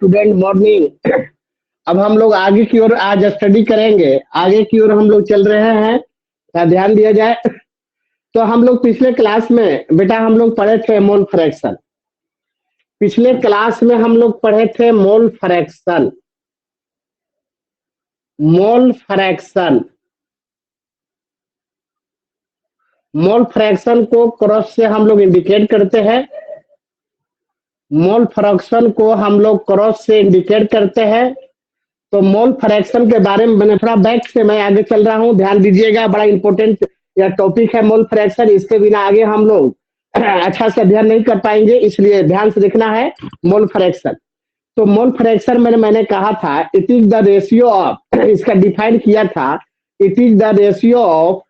Student morning. अब हम लोग आगे की ओर आज स्टडी करेंगे। आगे की ओर हम लोग चल रहे हैं, क्या ध्यान दिया जाए। तो हम लोग पिछले क्लास में बेटा हम लोग पढ़े थे मोल फ्रैक्शन। पिछले क्लास में हम लोग पढ़े थे mole fraction. Mole fraction mole fraction को क्रॉस से हम लोग इंडिकेट करते हैं। मोल फ्रैक्शन को हम लोग क्रॉस से इंडिकेट करते हैं। तो मोल फ्रैक्शन के बारे में मैंने थोड़ा बैक से मैं आगे चल रहा हूँ, ध्यान दीजिएगा। बड़ा इंपॉर्टेंट यह टॉपिक है मोल फ्रैक्शन। इसके बिना आगे हम लोग अच्छा से अध्ययन नहीं कर पाएंगे, इसलिए ध्यान से देखना है मोल फ्रैक्शन। तो मोल फ्रैक्शन मैंने कहा था it is the ratio of इसका डिफाइन किया था, it is the ratio of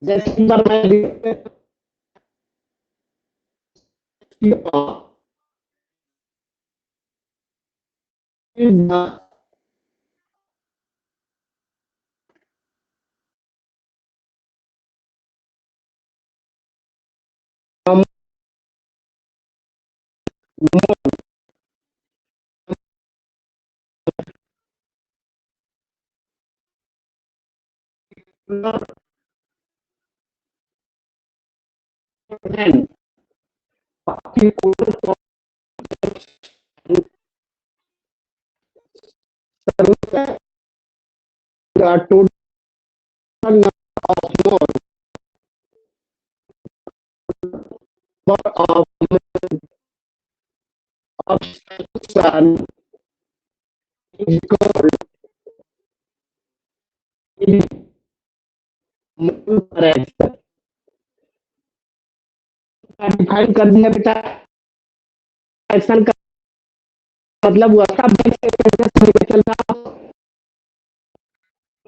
जैसे एक बार मैं total number of sun is called mole fraction. Define कर दिया बेटा। फ्रैक्शन का मतलब हुआ था चल रहा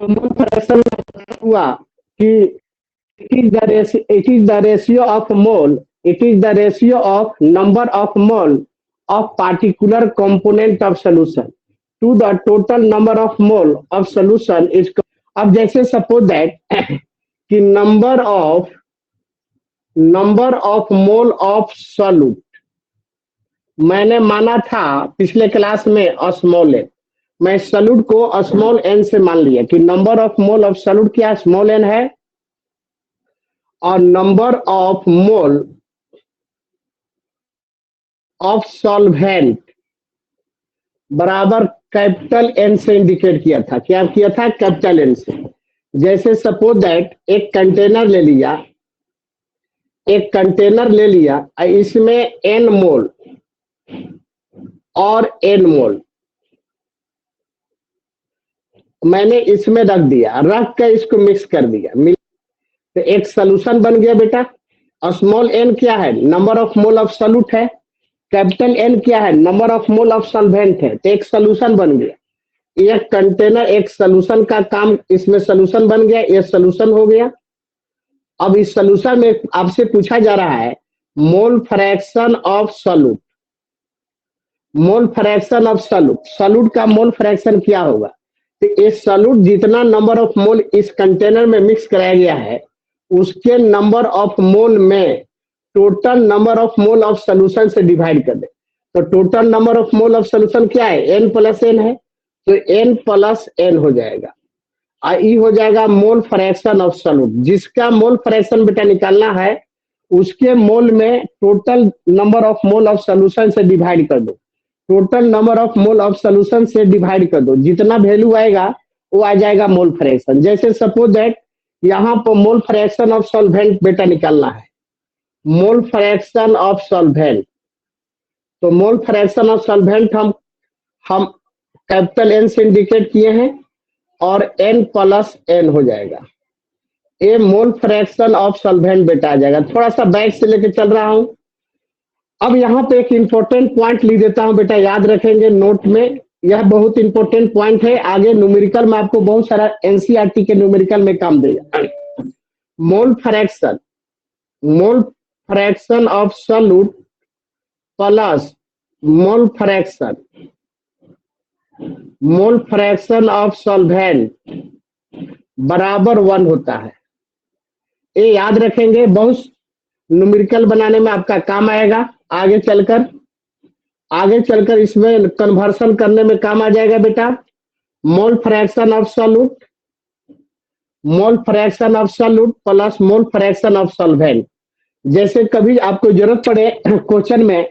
मोल फ्रैक्शन हुआ कि it is the ratio of mole, it is the ratio of number of mole of particular component of solution to the total number of mole of solution is। अब जैसे सपोज दैट कि number of mole of solute मैंने माना था पिछले class में small N. मैं solute को स्मॉल एन से मान लिया कि number of mole of solute क्या स्मॉल एन है, और number of mole of solvent बराबर कैपिटल एन से इंडिकेट किया था। क्या किया था? कैपिटल एन से। जैसे सपोज दैट एक कंटेनर ले लिया, इसमें एन मोल और एन मोल मैंने इसमें रख दिया, रख कर इसको मिक्स कर दिया, तो एक सोल्यूशन बन गया बेटा। स्मॉल एन क्या है? Number of mole of solute है। कैपिटल एन क्या है? Number of mole of solvent है। तो एक सोल्यूशन बन गया। एक कंटेनर एक सोल्यूशन का काम, इसमें सोल्यूशन बन गया, ये सोल्यूशन हो गया। अब इस सोल्यूशन में आपसे पूछा जा रहा है मोल fraction of solute. Mole fraction of solute, solute का मोल फ्रैक्शन क्या होगा? तो इस सॉल्यूट जितना नंबर ऑफ मोल इस कंटेनर में मिक्स कराया गया है, उसके नंबर ऑफ मोल में total number of mole of solution से डिवाइड कर दे। तो total number of mole of solution क्या है? एन प्लस एन है, तो एन प्लस एन हो जाएगा। ई हो जाएगा मोल फ्रैक्शन ऑफ सॉल्यूट। जिसका मोल फ्रैक्शन बेटा निकालना है, उसके मोल में total number of mole of solution से डिवाइड कर दो। Total number of mole of solution से डिवाइड कर दो, जितना वैल्यू आएगा वो आ जाएगा मोल फ्रैक्शन। जैसे सपोज दैट यहाँ पर मोल फ्रैक्शन ऑफ सॉल्वेंट बेटा निकालना है, मोल फ्रैक्शन ऑफ सॉल्वेंट। तो मोल फ्रैक्शन ऑफ सॉल्वेंट हम कैपिटल एन से इंडिकेट किए हैं, और एन प्लस एन हो जाएगा। ये मोल फ्रैक्शन ऑफ सॉल्वेंट बेटा आ जाएगा। थोड़ा सा बैक से लेके चल रहा हूं। अब यहाँ पे एक इंपॉर्टेंट पॉइंट लिख देता हूं बेटा, याद रखेंगे नोट में। यह बहुत इंपॉर्टेंट पॉइंट है, आगे न्यूमेरिकल में आपको बहुत सारा एनसीईआरटी के न्यूमेरिकल में काम देगा। मोल fraction of solute plus mole fraction of solvent बराबर 1 होता है। ये याद रखेंगे, बहुत न्यूमेरिकल बनाने में आपका काम आएगा। आगे चलकर इसमें कन्वर्सन करने में काम आ जाएगा बेटा। मोल fraction of solute plus mole fraction of solvent. जैसे कभी आपको जरूरत पड़े क्वेश्चन में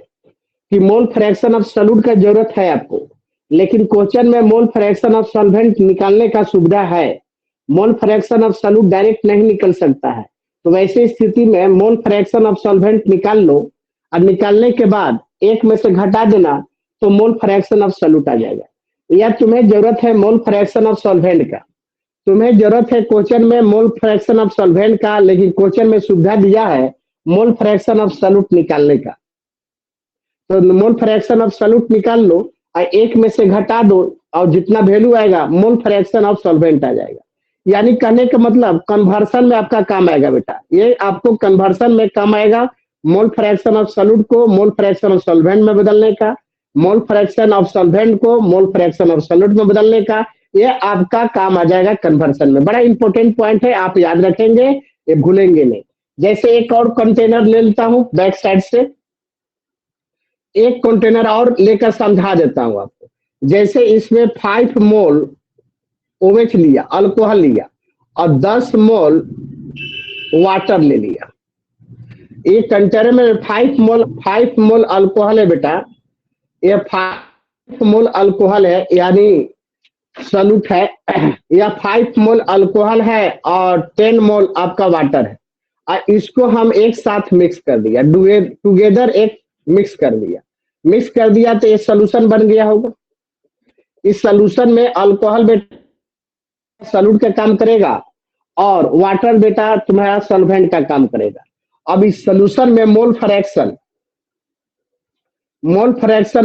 कि मोल फ्रैक्शन ऑफ सॉल्यूट का जरूरत है आपको, लेकिन क्वेश्चन में मोल फ्रैक्शन ऑफ सॉल्वेंट निकालने का सुविधा है, मोल फ्रैक्शन ऑफ सॉल्यूट डायरेक्ट नहीं निकल सकता है, तो वैसे स्थिति में मोल फ्रैक्शन ऑफ सॉल्वेंट निकाल लो और निकालने के बाद एक में से घटा देना तो मोल फ्रैक्शन ऑफ सॉल्यूट आ जाएगा। या तुम्हें जरूरत है मोल फ्रैक्शन ऑफ सॉल्वेंट का, तुम्हें जरूरत है क्वेश्चन में मोल फ्रैक्शन ऑफ सॉल्वेंट का, लेकिन क्वेश्चन में सुविधा दिया है मोल फ्रैक्शन ऑफ सॉल्यूट निकालने का, तो मोल फ्रैक्शन ऑफ सॉल्यूट निकाल लो और एक में से घटा दो और जितना वैल्यू आएगा मोल फ्रैक्शन ऑफ सॉल्वेंट आ जाएगा। यानी कहने का मतलब कन्वर्सन में आपका काम आएगा बेटा, ये आपको कन्वर्सन में काम आएगा। मोल फ्रैक्शन ऑफ सॉल्यूट को मोल फ्रैक्शन ऑफ सॉल्वेंट में बदलने का, मोल फ्रैक्शन ऑफ सॉल्वेंट को मोल फ्रैक्शन ऑफ सॉल्यूट में बदलने का, ये आपका काम आ जाएगा कन्वर्सन में। बड़ा इंपॉर्टेंट पॉइंट है, आप याद रखेंगे, ये भूलेंगे नहीं। जैसे एक और कंटेनर ले लेता हूं बैक साइड से, एक कंटेनर और लेकर समझा देता हूं आपको। जैसे इसमें 5 मोल OH लिया, अल्कोहल लिया और 10 मोल वाटर ले लिया। एक कंटेनर में 5 मोल अल्कोहल है बेटा, ये 5 मोल अल्कोहल है यानी सॉल्यूट है, या 5 मोल अल्कोहल है और 10 मोल आपका वाटर है, और इसको हम एक साथ मिक्स कर दिया, टुगेदर एक मिक्स कर दिया तो ये सोल्यूशन बन गया होगा। इस सोल्यूशन में अल्कोहल बेटा सॉल्यूट का काम करेगा और वाटर बेटा तुम्हारा सॉल्वेंट का काम करेगा। अब इस सोल्यूशन में मोल फ्रैक्शन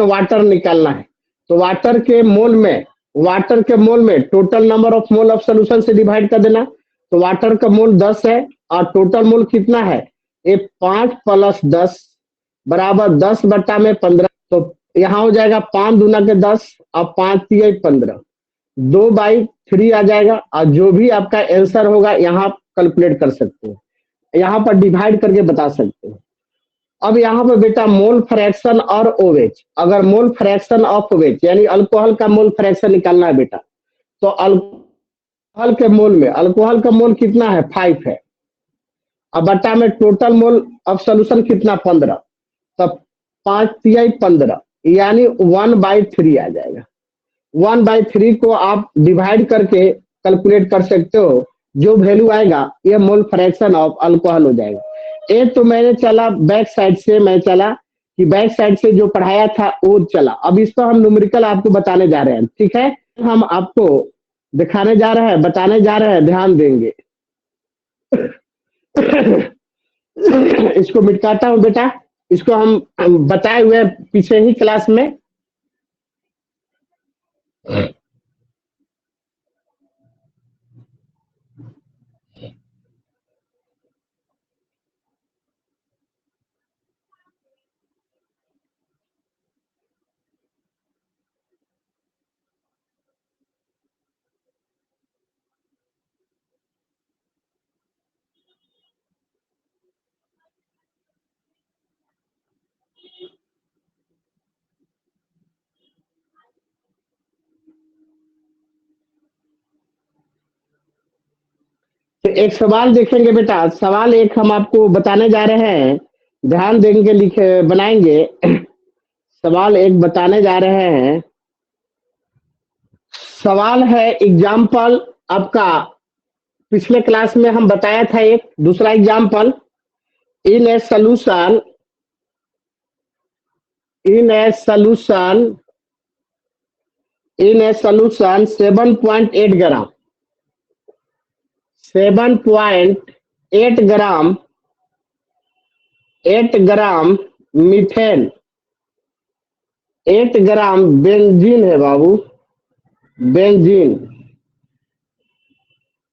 वाटर निकालना है, तो वाटर के मोल में total number of mole of solution से डिवाइड कर देना, तो वाटर का मोल 10 है और टोटल मोल कितना है, ये 5 + 10 बराबर 10 बटा में 15, तो यहाँ हो जाएगा 5 दूना के 10 और 5 तिया 15, 2/3 आ जाएगा। और जो भी आपका आंसर होगा यहाँ कैलकुलेट कर सकते हैं, यहाँ पर डिवाइड करके बता सकते हैं। अब यहाँ पर बेटा मोल फ्रैक्शन और OH, अगर मोल फ्रैक्शन ऑफ OH यानी अल्कोहल का मोल फ्रैक्शन निकालना है बेटा, तो अल्कोहल का मोल कितना है, 5 है, अब बटा में टोटल मोल ऑफ सोल्यूशन कितना, 15, तब 5 तिया 15 यानी 1/3 आ जाएगा। 1/3 को आप डिवाइड करके कैलकुलेट कर सकते हो, जो वैल्यू आएगा ये मोल फ्रैक्शन ऑफ अल्कोहल हो जाएगा। ये तो मैंने चला बैक साइड से, बैक साइड से जो पढ़ाया था वो चला। अब इस पर हम न्यूमेरिकल आपको बताने जा रहे हैं, ठीक है, हम आपको दिखाने जा रहे हैं, बताने जा रहे हैं, ध्यान देंगे। इसको मिटाता हूं बेटा, इसको हम बताए हुए पीछे ही क्लास में। तो एक सवाल देखेंगे बेटा, सवाल एक हम आपको बताने जा रहे हैं, ध्यान देंगे, लिखे बनाएंगे। सवाल एक बताने जा रहे हैं, सवाल है एग्जाम्पल आपका, पिछले क्लास में हम बताया था एक दूसरा example, in a solution 7.8 gram 7.8 gram 8 gram methane, 8 gram benzene है बाबू, benzene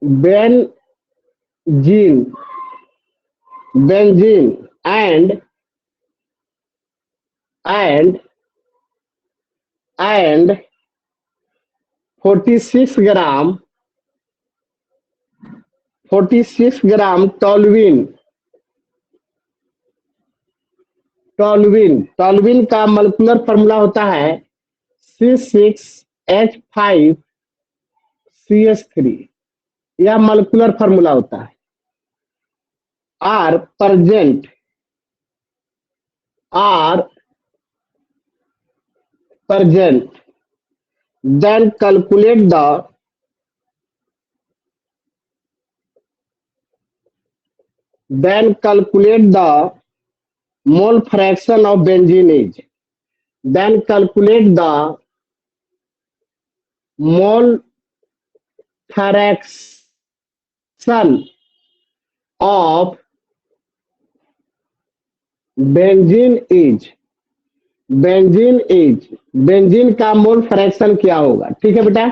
benzene benzene and and 46 gram 46 gram toluene. Toluene का मोलेकुलर फॉर्मूला होता है C6H5CH3। यह मोलेकुलर फॉर्मूला होता है। Are present then calculate the mole fraction of benzene is mole fraction of benzene का mole fraction क्या होगा। ठीक है बेटा,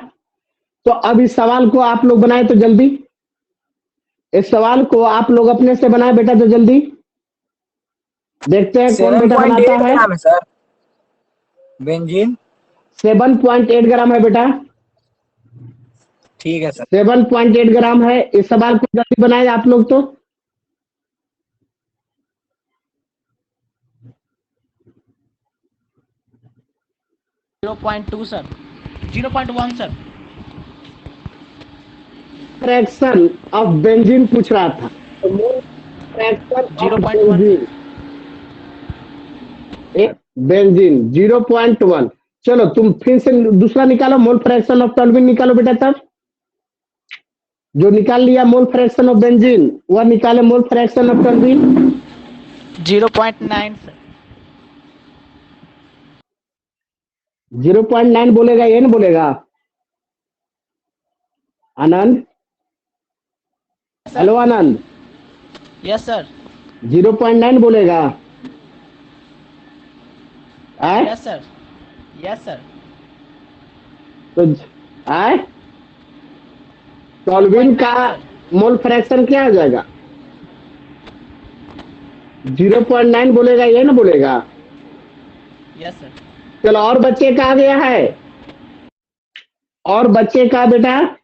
तो अब इस सवाल को आप लोग बनाए तो जल्दी, इस सवाल को आप लोग अपने से बनाए बेटा तो जल्दी। देखते हैं कौन बेटा बनाता है। सर बेंजीन 7.8 ग्राम है बेटा। ठीक है सर। 7.8 ग्राम है। इस सवाल को जल्दी बनाए आप लोग तो। .2 sir, 0.1 sir. Fraction of benzene पूछ रहा था, तो मोल फ्रैक्शन ऑफ 0.1 बेंजीन 0.1। चलो तुम फिर से दूसरा निकालो, मोल फ्रैक्शन ऑफ टोल्यूइन निकालो बेटा। तब जो निकाल लिया मोल फ्रैक्शन ऑफ बेंजीन, वह निकाले mole fraction of toluene. 0.9 sir. 0.9 बोलेगा, ये नहीं बोलेगा Anand? Hello Anand. Yes sir. 0.9 बोलेगा? Yes sir, yes sir. तो टोल्यूइन का मोल फ्रैक्शन क्या आ जाएगा? 0.9 बोलेगा, ये ना बोलेगा? Yes sir. चलो और बच्चे का आ गया है, और बच्चे का बेटा,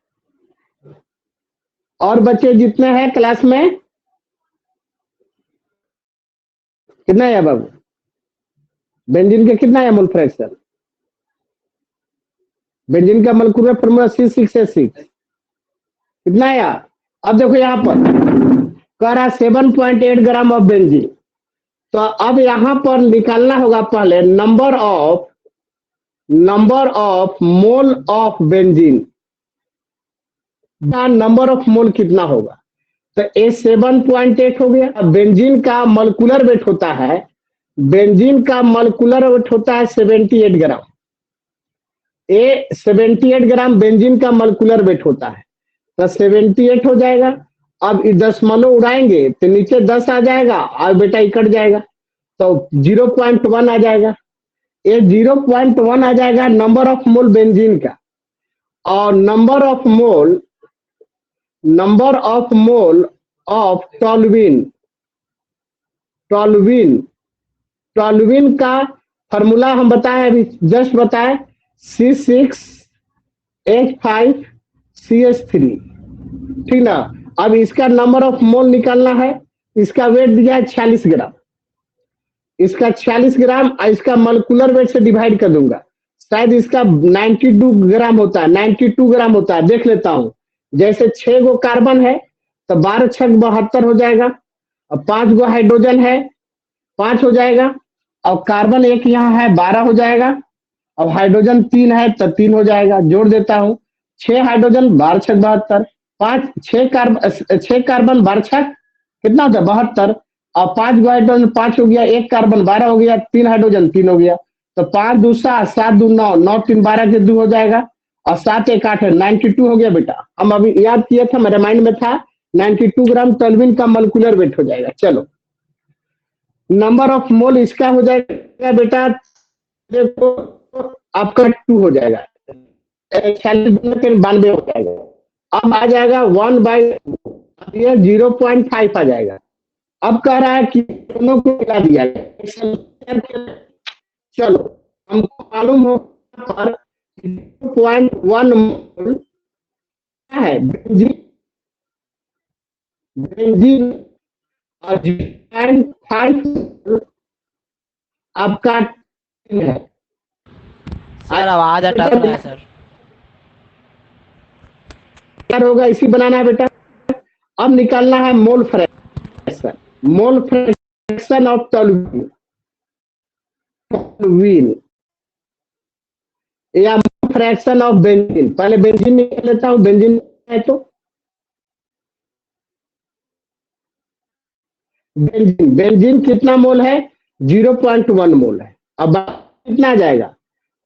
और बच्चे जितने हैं क्लास में, कितना है बाबू? बेंजीन का कितना है मोल फ्रैक्शन? बेंजीन का मोलेकुलर फॉर्मूला C6H6 कितना है? अब देखो यहाँ पर कह रहा 7.8 ग्राम ऑफ बेंजीन। तो अब यहाँ पर निकालना होगा पहले number of mole of benzene. Number of मोल कितना होगा? तो ए 7.8 हो गया। अब बेंजीन का मोलेकुलर वेट होता है, बेंजीन का मोलेकुलर वेट होता है 78 ग्राम। ए 78 ग्राम बेंजीन का मोलेकुलर वेट होता है, तो 78 हो जाएगा। अब इस दशमलव उड़ाएंगे तो नीचे 10 आ जाएगा और बेटा कट जाएगा, तो 0.1 आ जाएगा। ये 0.1 आ जाएगा नंबर ऑफ मोल बेंजीन का। और number of mole of toluene का फॉर्मूला हम बताए, अभी जस्ट बताए, C6H5CH3। ठीक ना। अब इसका नंबर ऑफ मोल निकालना है। इसका वेट दिया है 46 ग्राम, इसका 46 ग्राम और इसका मोलेकुलर वेट से डिवाइड कर दूंगा। शायद इसका 92 ग्राम होता है, 92 ग्राम होता है, देख लेता हूं। जैसे 6 गो कार्बन है तो 12 6 72 हो जाएगा, और 5 गो हाइड्रोजन है 5 हो जाएगा, और कार्बन एक यहाँ है 12 हो जाएगा, अब हाइड्रोजन 3 है तो 3 हो जाएगा। जोड़ देता हूँ, 6 हाइड्रोजन 12 6 72, 6 कार्बन 12 6 कितना होता है 72, और 5 गो हाइड्रोजन 5 हो गया, 1 कार्बन 12 हो गया, 3 हाइड्रोजन 3 हो गया। तो 5 2 7 7 2 9 9 3 12 के 2 हो जाएगा, और 7 1 8 है, 92 हो गया बेटा। हम अभी याद किए थे, मेरे माइंड में था 92 ग्राम टोल्यूइन का मोलेकुलर वेट हो जाएगा। चलो नंबर ऑफ मोल इसका हो जाएगा बेटा, देखो आपका 2 हो जाएगा, 92 हो जाएगा। अब आ जाएगा 1/0.5 आ जाएगा। अब कह रहा है कि दोनों को मिला दिया जाए। चलो हमको मालूम हो पर 0.1 मोल क्या है बेंजीन, बेंजीन और 0.5 आपका है। सर आवाज अटक रहा है सर। क्या होगा, इसी बनाना है बेटा। अब निकालना है mole fraction, mole fraction of toluene, toluene या मोल फ्रैक्शन ऑफ बेंजीन। पहले बेंजीन निकाल लेता हूं, बेंजीन है तो बेंजीन, बेंजीन कितना मोल है, 0.1 मोल है। अब कितना आ जाएगा,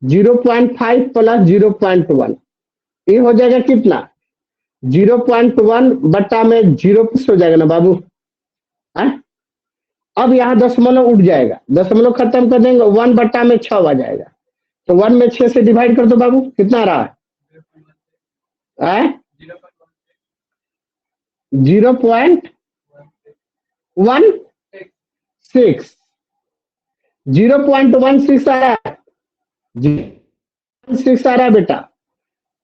0.5 प्लस 0.1, ये हो जाएगा कितना, 0.1 बट्टा में 0 हो जाएगा ना बाबू है? अब यहाँ दशमलव उठ जाएगा, दशमलव खत्म कर देंगे, 1 बट्टा में 6 आ जाएगा, तो 1 में 6 से डिवाइड कर दो बाबू, कितना रहा है 0.16, 0.16 आ रहा है, 0.6 आ रहा है बेटा।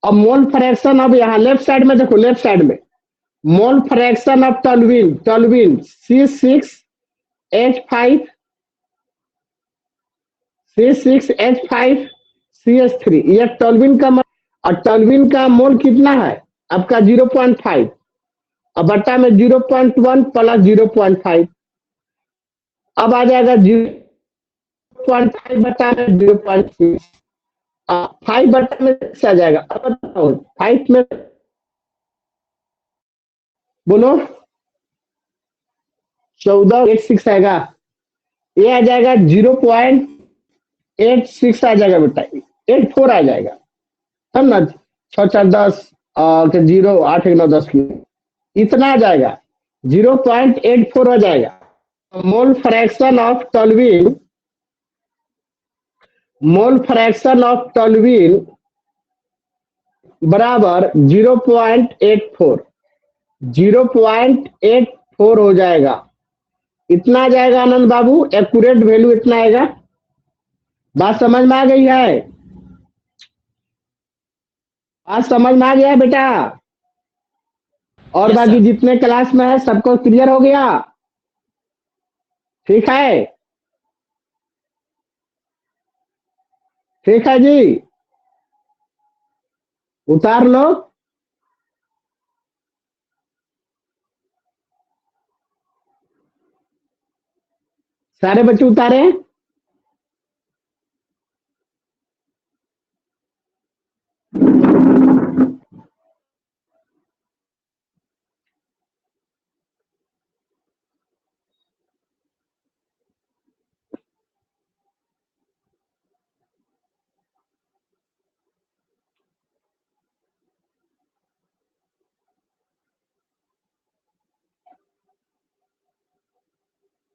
अब मोल फ्रैक्शन, अब यहाँ लेफ्ट साइड में देखो, लेफ्ट साइड में मोल fraction of toluene, toluene C6H5, C6H5CH3, ये टोल्यूइन का और टोल्यूइन का मोल कितना है आपका 0.5, अब बट्टा में 0.1 प्लस 0.5, अब आ जाएगा 0.5 बट्टा में 0.6, 5 बट्टा में 6 आ जाएगा। अब बताओ 5 में बोलो 1486 आएगा, ये आ जाएगा 0.86 आ जाएगा बेटा, 84 आ जाएगा, तब ना 6 4 10 और 0 8 1 9 10 इतना आ जाएगा, 0.84 हो जाएगा। मोल fraction of toluene, mole fraction of toluene बराबर 0.84, 0.84 हो जाएगा, इतना आ जाएगा आनंद बाबू, एक्यूरेट वैल्यू इतना आएगा। बात समझ में आ गई है, बात समझ में आ गया है बेटा? और Yes, बाकी sir. जितने क्लास में है सबको क्लियर हो गया, ठीक है, ठीक है जी, उतार लो। सारे बच्चे उतारे,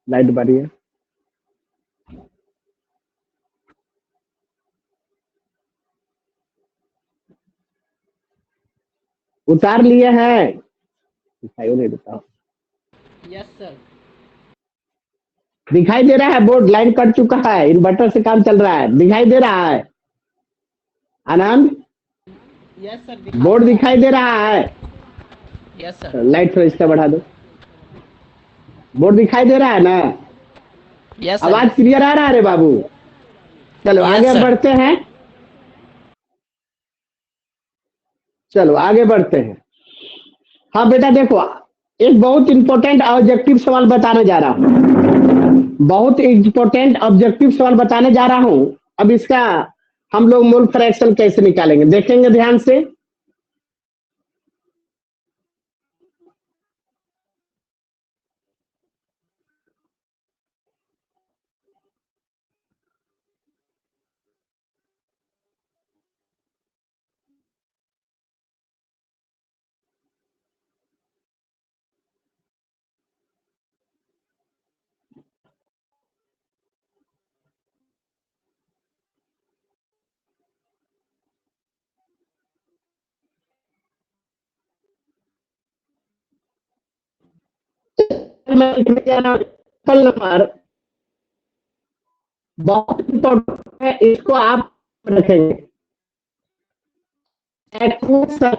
लाइट बारी है, उतार लिए हैं, दिखाई नहीं देता, Yes, sir. दिखाई दे रहा है बोर्ड, लाइन कट चुका है, इन्वर्टर से काम चल रहा है, दिखाई दे रहा है आनंद, Yes, sir. बोर्ड दिखाई दे रहा है, Yes, sir. लाइट थोड़ा इसका बढ़ा दो, बोर्ड दिखाई दे रहा है ना, Yes, sir. आवाज क्लियर आ रहा है रे बाबू? चलो Yes, आगे sir. बढ़ते हैं, चलो आगे बढ़ते हैं। हाँ बेटा देखो, एक बहुत इंपॉर्टेंट ऑब्जेक्टिव सवाल बताने जा रहा हूँ, बहुत इंपॉर्टेंट ऑब्जेक्टिव सवाल बताने जा रहा हूँ। अब इसका हम लोग मोल फ्रैक्शन कैसे निकालेंगे देखेंगे ध्यान से। नंबर बहुत इंपॉर्टेंट है, इसको आप रखेंगे। Aqua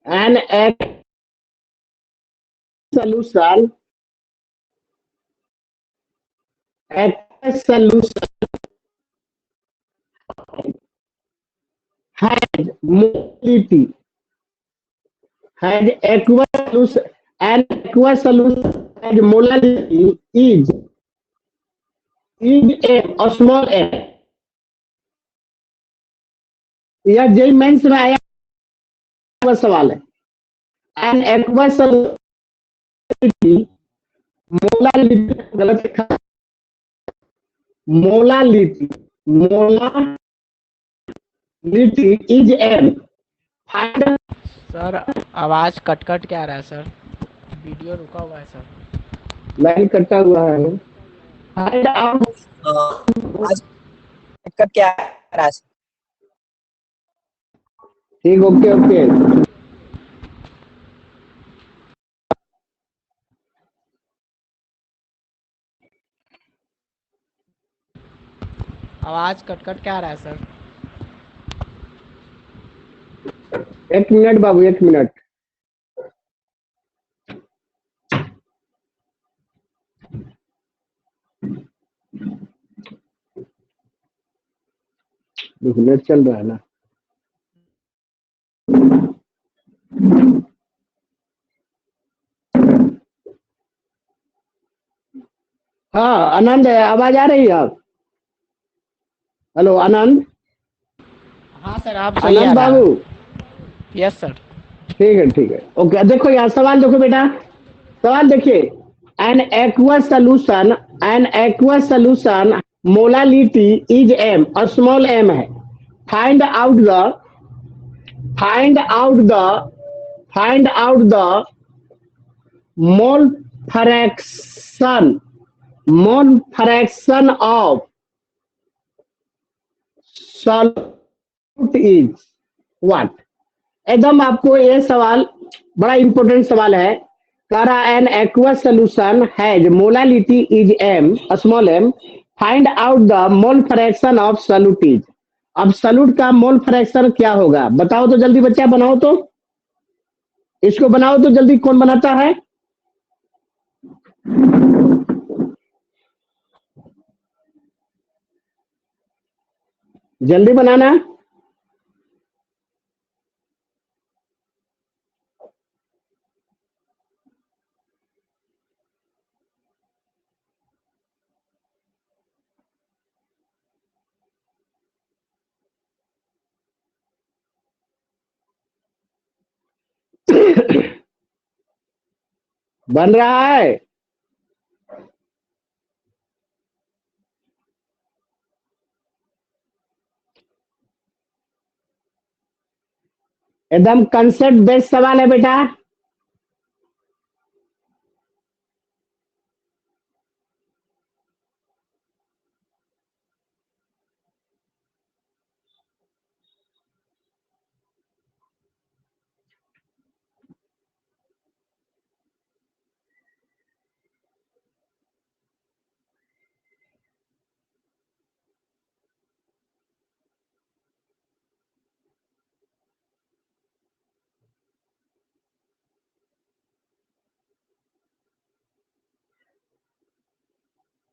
an aqueous solution aqueous solution has motility has aqueous solution an aqueous solution has molality is a small m। यह जेई मेंस में आया हुआ सवाल है। एन एक्वस मोलालिटी गलत लिखा, molality molality is M. Find sir आवाज cut cut के आ रहा है सर, वीडियो रुका हुआ है सर। लाइन कटा हुआ है। फाइंड आउट आज कट क्या रहा है? ठीक, ओके ओके। आवाज कट कट के आ रहा है सर। एक मिनट बाबू, एक मिनट। नेट चल रहा है ना। हाँ आनंद, आवाज आ रही है आप? हेलो आनंद। हाँ सर, आप सही आ आनंद रहा बाबू, है। Yes sir. ठीक है ओके। देखो यहाँ सवाल देखो बेटा, सवाल देखिए। An aqua solution molality is M, small M है। Find out the find out the find out the mole fraction of solute is what. एकदम आपको ये सवाल बड़ा इंपॉर्टेंट सवाल है। कह रहा an aqueous solution has molality is M, small M. Find out the mole fraction of solute is. अब सॉल्यूट का मोल फ्रैक्शन क्या होगा बताओ तो जल्दी, बच्चा बनाओ तो, इसको बनाओ तो जल्दी। कौन बनाता है? जल्दी बनाना। बन रहा है? एकदम कंसेप्ट बेस्ड सवाल है बेटा।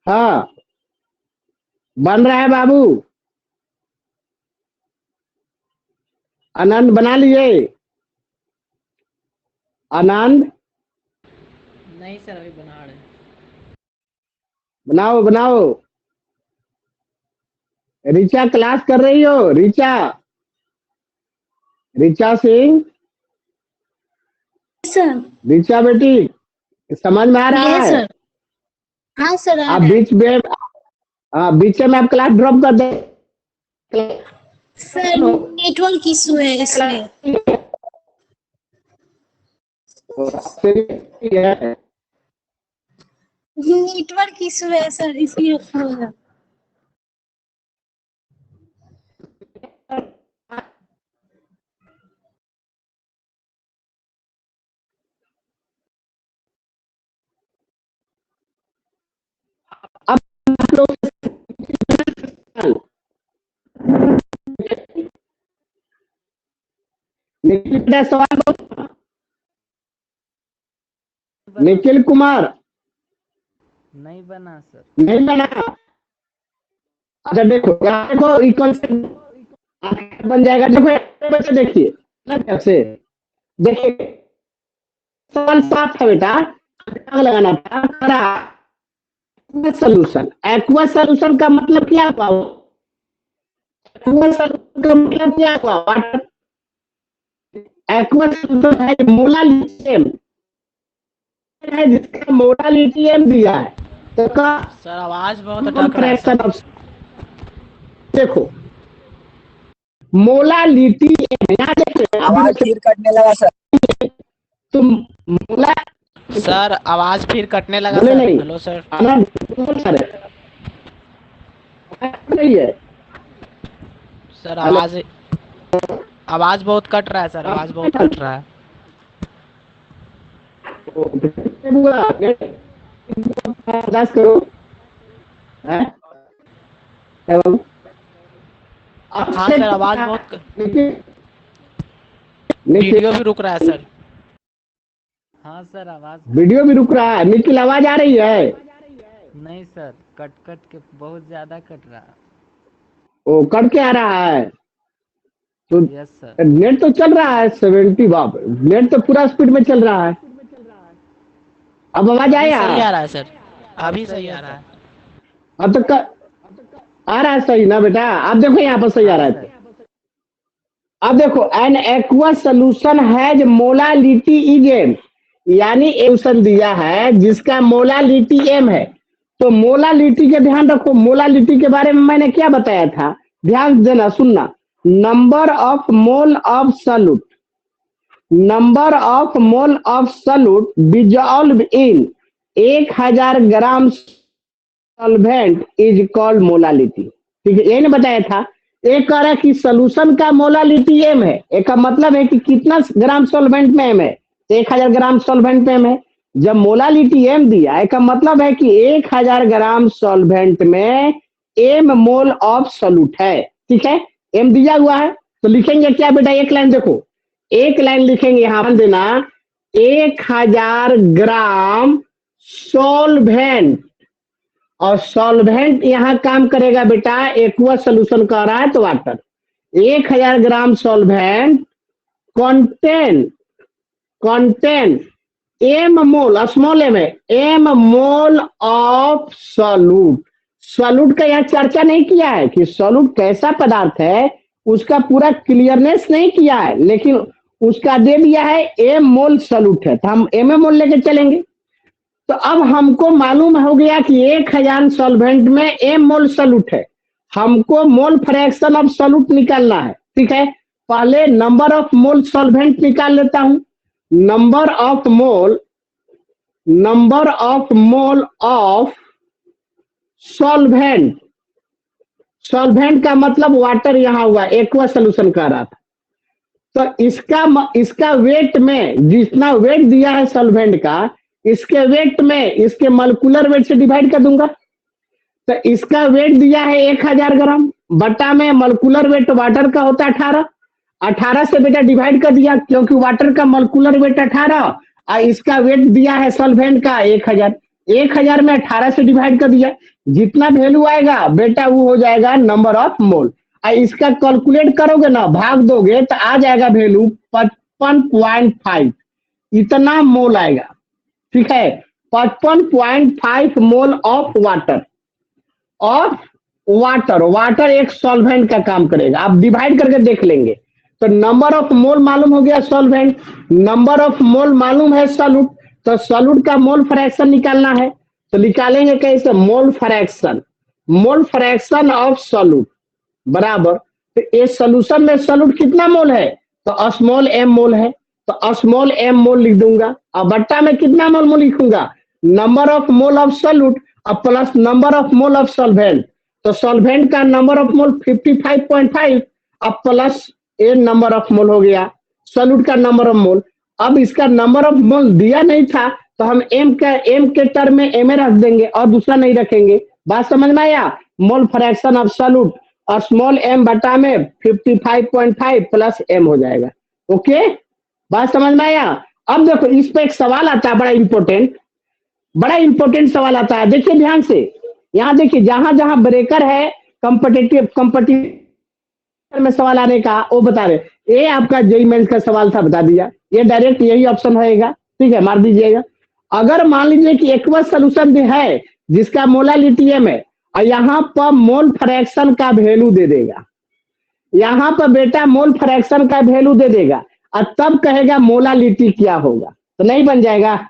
हाँ बन रहा है बाबू। आनंद बना लिए? आनंद नहीं सर, अभी बना रहे। बनाओ बनाओ। ऋचा क्लास कर रही हो? ऋचा, ऋचा सिंह, सर। ऋचा बेटी, समझ में आ रहा यस है? सर। हाँ सर, आ आप रहा है। बीच में, हाँ बीच में आप क्लास ड्रॉप कर दे। सर नेटवर्क इशू है इसलिए। नेटवर्क इशू है सर, इसलिए हो रहा है। निखिल बेटा सवाल बोलो। निखिल कुमार नहीं बना सर। नहीं बना। अच्छा देखो यहाँ देखो इक्वल बन जाएगा। देखो बच्चे देखिए ना कैसे, देखिए सवाल साफ है बेटा, दिमाग लगाना था। सोल्यूशन, एक्वा सोल्यूशन का मतलब क्या हुआ? एक्वा सोल्यूशन का मतलब क्या हुआ? वाटर। एक्वा सोल्यूशन है मोलालिथियम, है जिसका मोलालिथियम दिया है तो का सर आवाज बहुत अटक रहा है फ्रैक्शन सर। ऑफ, देखो मोलालिथियम यहाँ देखो आवाज फिर कटने लगा सर। तुम मोला सर आवाज फिर कटने लगा बोले सर। नहीं हेलो सर। आना नहीं है। सर हेलो आवाज बहुत कट रहा है सर, आवाज बहुत कट रहा है। बर्दाश्त करो। हैं? हेलो हाँ सर आवाज बहुत निखिल वीडियो भी रुक रहा है सर। हाँ सर आवाज वीडियो भी रुक रहा है। निखिल आवाज आ रही है? नहीं सर, कट कट के बहुत ज्यादा कट रहा है। ओ कट के आ रहा है तो यस सर। नेट तो चल रहा है 70। बाप रे, नेट तो पूरा स्पीड में चल रहा है। अब आवाज अभी आया? सही आ रहा है सर, अभी सही आ रहा है। अब तो आ रहा है सही ना बेटा? आप देखो यहाँ पर सही आ रहा है। अब देखो an aqua solution has molality is M, यानी एल्यूशन दिया है जिसका मोलालिटी एम है। तो मोलालिटी के ध्यान रखो, मोलालिटी के बारे में मैंने क्या बताया था, ध्यान देना सुनना। Number of mole of solute, number of mole of solute dissolve in 1000 gram solvent is called molality. ठीक है, यही ने बताया था। एक कह रहा है कि सोल्यूशन का मोलालिटी एम है, एक का मतलब है कि कितना ग्राम सॉल्वेंट में एम है, 1000 ग्राम सॉल्वेंट में एम है। जब मोलालिटी एम दिया, एक का मतलब है कि 1000 ग्राम सॉल्वेंट में एम मोल ऑफ सोल्यूट है। ठीक है, एम दिया हुआ है तो लिखेंगे क्या बेटा? एक लाइन देखो, एक लाइन लिखेंगे यहां देना, 1000 ग्राम सॉल्वेंट, और सॉल्वेंट यहाँ काम करेगा बेटा, एक्वा सोल्यूशन कह रहा है तो water. 1000 gram solvent contain contain M mole, small M है, M mole of solute. Solute का यहाँ चर्चा नहीं किया है कि सॉल्यूट कैसा पदार्थ है, उसका पूरा क्लियरनेस नहीं किया है, लेकिन उसका दे दिया है एम मोल सॉल्यूट है, तो हम एम मोल लेके चलेंगे। तो अब हमको मालूम हो गया कि 1000 सॉल्वेंट में एम मोल सॉल्यूट है, हमको मोल फ्रैक्शन ऑफ सॉल्यूट निकालना है। ठीक है, पहले नंबर ऑफ मोल सॉल्वेंट निकाल लेता हूं। Number of mole of solvent, solvent का मतलब वाटर यहाँ हुआ, एक्वा सोल्यूशन कह रहा था। तो इसका वेट में जितना वेट दिया है सॉल्वेंट का, इसके वेट में इसके मॉलिक्यूलर वेट से डिवाइड कर दूंगा। तो इसका वेट दिया है 1000 ग्राम, बटा में मॉलिक्यूलर वेट वाटर का होता है 18, 18 से बेटा डिवाइड कर दिया क्योंकि वाटर का मॉलिक्यूलर वेट 18 और इसका वेट दिया है सॉल्वेंट का 1000, 1000 में 18 से डिवाइड कर दिया, जितना वैल्यू आएगा बेटा वो हो जाएगा नंबर ऑफ मोल। और इसका कैलकुलेट करोगे ना, भाग दोगे तो आ जाएगा वैल्यू 55.5, इतना मोल आएगा। ठीक है, 55.5 मोल ऑफ वाटर, और वाटर एक सॉल्वेंट का काम करेगा। आप डिवाइड करके देख लेंगे तो नंबर ऑफ मोल मालूम हो गया सॉल्वेंट, नंबर ऑफ मोल मालूम है सॉल्यूट, तो सॉल्यूट का मोल फ्रैक्शन निकालना है। तो निकालेंगे कैसे? मोल फ्रैक्शन ऑफ सॉल्यूट बराबर, तो ये सोल्यूशन में सॉल्यूट कितना मोल है, तो स्मॉल एम मोल है, तो स्मॉल एम मोल लिख दूंगा, और बट्टा में कितना मोल लिखूंगा, number of mole of solute और plus number of mole of solvent. तो सॉल्वेंट का नंबर ऑफ मोल 55.5 और plus a number of mole हो गया सॉल्यूट का नंबर ऑफ मोल। अब इसका नंबर ऑफ मोल दिया नहीं था तो हम एम के टर्म में एम रख देंगे और दूसरा नहीं रखेंगे। बात समझ में आया? मोल फ्रैक्शन ऑफ सॉल्यूट और स्मॉल एम बटा में 55.5 प्लस एम हो जाएगा। ओके, बात समझ में आया। अब देखो इस पे एक सवाल आता है बड़ा इंपॉर्टेंट सवाल आता है, देखिए ध्यान से। यहाँ देखिए जहां जहां ब्रेकर है कंपटीटिव में सवाल आने का वो बता रहे। ये आपका जेई मेंस का सवाल था, बता दिया, ये डायरेक्ट यही ऑप्शन रहेगा। ठीक है, मार दीजिएगा। अगर मान लीजिए कि एक्वस सोल्यूशन है जिसका मोलालिटी एम है और यहाँ पर मोल फ्रैक्शन का वैल्यू दे देगा, यहाँ पर बेटा मोल फ्रैक्शन का वैल्यू दे देगा और तब कहेगा मोलालिटी क्या होगा, तो नहीं बन जाएगा।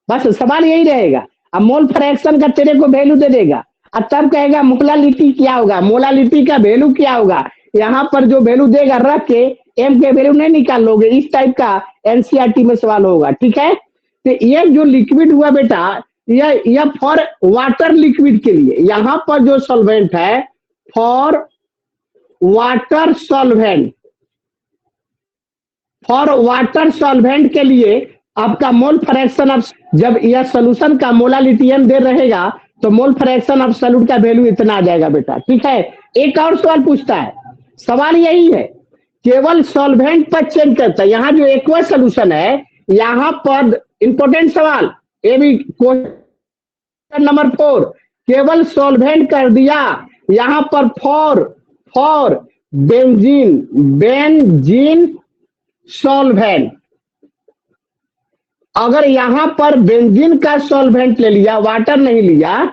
बस सवाल यही रहेगा। अब मोल फ्रैक्शन का तेरे को वैल्यू दे देगा और तब कहेगा मोलालिटी क्या होगा, मोलालिटी का वैल्यू क्या होगा। यहाँ पर जो वैल्यू देगा रख के एम के वैल्यू नहीं निकाल लोगे, इस टाइप का एनसीईआरटी में सवाल होगा। ठीक है, तो ये जो लिक्विड हुआ बेटा, यह फॉर वाटर लिक्विड के लिए, यहाँ पर जो सॉल्वेंट है फॉर वाटर सॉल्वेंट के लिए आपका मोल फ्रैक्शन ऑफ, जब यह सोल्यूशन का मोलालिटी एम दे रहेगा तो मोल फ्रैक्शन ऑफ सॉल्यूट का वैल्यू इतना आ जाएगा बेटा। ठीक है, एक और सवाल पूछता है, सवाल यही है, केवल सॉल्वेंट पर चेंज करता है। यहाँ जो एक्वस सोल्यूशन है, यहाँ पर इंपॉर्टेंट सवाल, ये भी क्वेश्चन नंबर 4, केवल सॉल्वेंट कर दिया यहाँ पर फॉर बेंजीन सॉल्वेंट। अगर यहां पर बेंजीन का सॉल्वेंट ले लिया, वाटर नहीं लिया,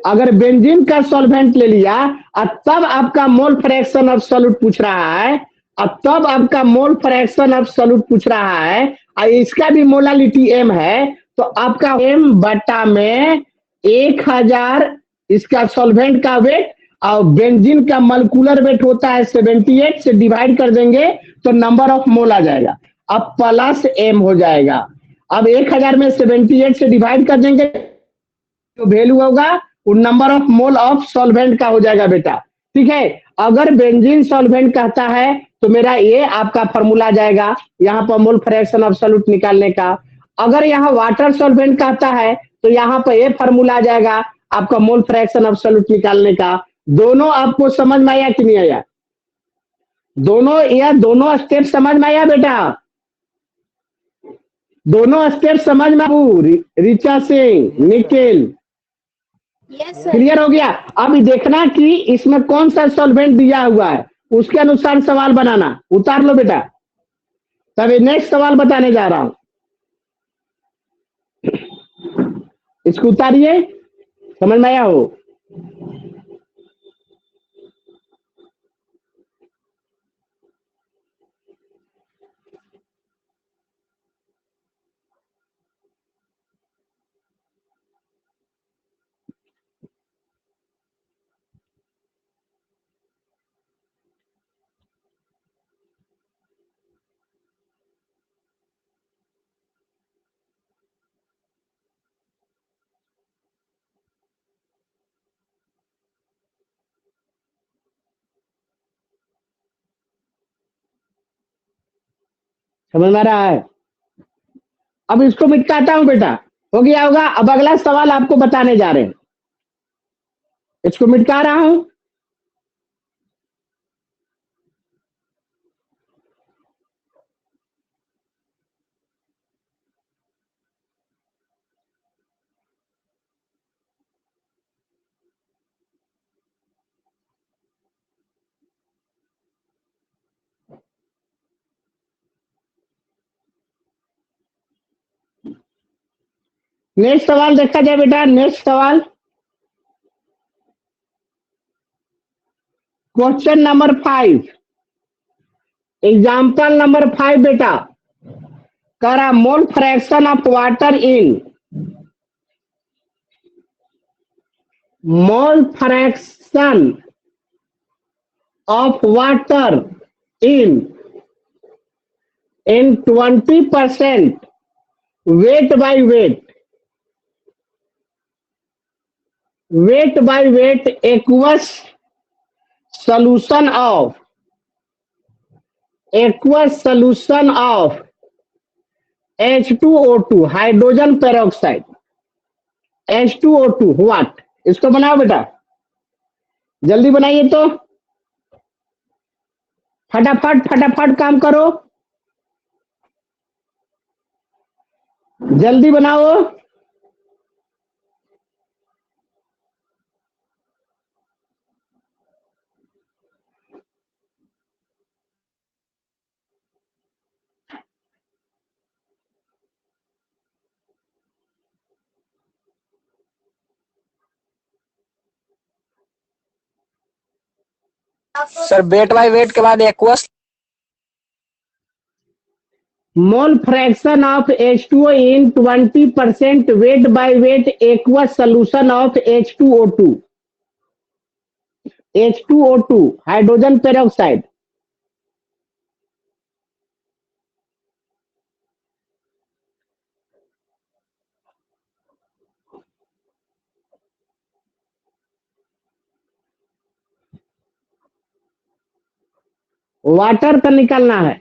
अगर बेंजीन का सॉल्वेंट ले लिया और तब आपका मोल फ्रैक्शन ऑफ सॉल्यूट पूछ रहा है, और तब आपका मोल फ्रैक्शन ऑफ सॉल्यूट पूछ रहा है और इसका भी मोलालिटी एम है, तो आपका एम बटा में 1000 इसका सॉल्वेंट का वेट और बेंजीन का मॉलिक्यूलर वेट होता है 78 से डिवाइड कर देंगे तो नंबर ऑफ मोल आ जाएगा। अब प्लस एम हो जाएगा। अब 1000 में 78 से डिवाइड कर देंगे तो वैल्यू होगा वो number of mole of solvent का हो जाएगा बेटा। ठीक है, अगर बेंजीन सॉल्वेंट कहता है तो मेरा ये आपका फॉर्मूला जाएगा यहाँ पर मोल फ्रैक्शन ऑफ सॉल्यूट निकालने का। अगर यहाँ वाटर सॉल्वेंट कहता है तो यहाँ पर ये फॉर्मूला आ जाएगा आपका मोल फ्रैक्शन ऑफ सॉल्यूट निकालने का। दोनों आपको समझ में आया कि नहीं आया? दोनों स्टेप समझ में आया बेटा? दोनों स्टेप समझ में Richa Singh, Nikhil, yes sir. Clear हो गया? अब देखना कि इसमें कौन सा सॉल्वेंट दिया हुआ है, उसके अनुसार सवाल बनाना। उतार लो बेटा, तभी नेक्स्ट सवाल बताने जा रहा हूं। इसको उतारिए, समझ में आया हो? समझ में आ रहा है? अब इसको मिटाता हूं बेटा, हो गया होगा। अब अगला सवाल आपको बताने जा रहे हैं, इसको मिटा रहा हूं। नेक्स्ट सवाल देखा जाए बेटा। नेक्स्ट सवाल, क्वेश्चन नंबर 5, एग्जाम्पल नंबर 5 बेटा, करा मोल fraction of water in, mole fraction of water in 20% weight by weight aqueous solution of H2O2 hydrogen peroxide, H2O2 what. इसको बनाओ बेटा, जल्दी बनाइए तो, फटाफट फटाफट काम करो। जल्दी बनाओ। सर वेट बाय वेट के बाद aqueous mole fraction of H2O in 20% weight by weight aqueous solution of H2O2। H2O2 hydrogen peroxide. Water का निकालना है।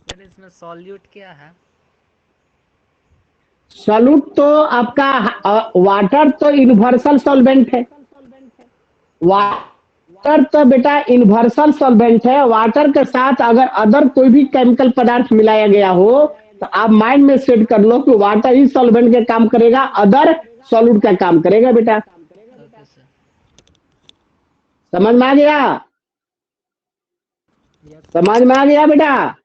सर इसमें सॉल्यूट क्या है? सॉल्यूट तो आपका वाटर तो यूनिवर्सल सॉल्वेंट है। वाटर तो बेटा यूनिवर्सल सॉल्वेंट है। वाटर के साथ अगर अदर कोई भी केमिकल पदार्थ मिलाया गया हो तो आप माइंड में सेट कर लो कि वाटर ही सॉल्वेंट का काम करेगा, अदर सॉल्यूट का काम करेगा बेटा। Okay sir. समझ में आ गया? यस समझ में आ गया बेटा?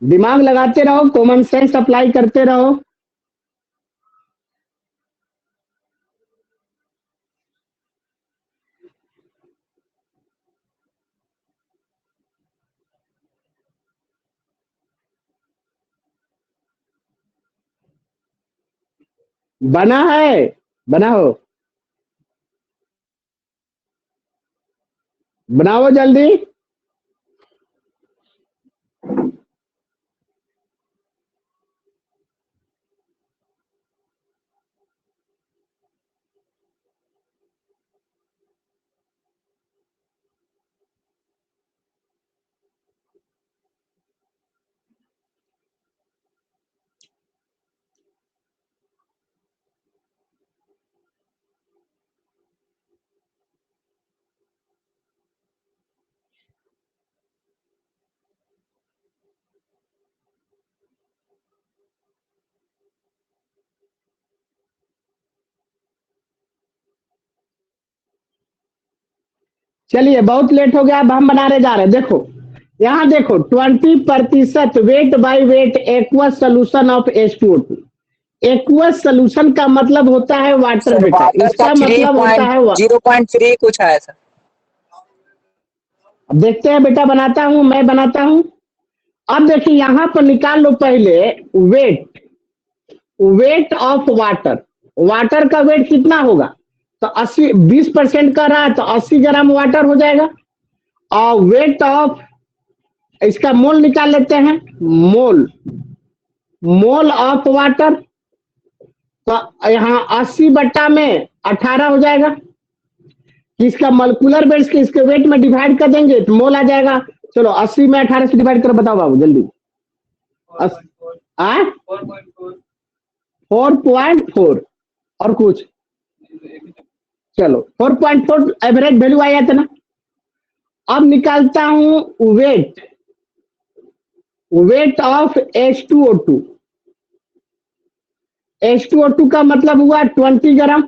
दिमाग लगाते रहो, कॉमन सेंस अप्लाई करते रहो। बना है? बनाओ, बनाओ जल्दी। चलिए बहुत लेट हो गया, अब हम बनाने जा रहे हैं। देखो यहाँ देखो 20% weight by weight aqueous solution of H2O2। Aqueous solution का मतलब होता है वाटर सर बेटा, वाटर का इसका मतलब होता है 0.3 कुछ है सर। अब देखते हैं बेटा, बनाता हूं, मैं बनाता हूं। अब देखिए यहाँ पर निकाल लो पहले weight, weight of water. Water का वेट कितना होगा? तो 80, 20% का रहा है तो 80 ग्राम वाटर हो जाएगा। और वेट ऑफ, इसका मोल निकाल लेते हैं। मोल, मोल ऑफ वाटर, तो यहाँ 80 बट्टा में 18 हो जाएगा। इसका मॉलिक्यूलर वेट इसके वेट में डिवाइड कर देंगे तो मोल आ जाएगा। चलो 80 में 18 से डिवाइड करो, बताओ बाबू जल्दी। 4.4 और कुछ, चलो 4.4 एवरेज वैल्यू आया था ना। अब निकालता हूं wait, weight of H2O2। H2O2 का मतलब हुआ 20 ग्राम।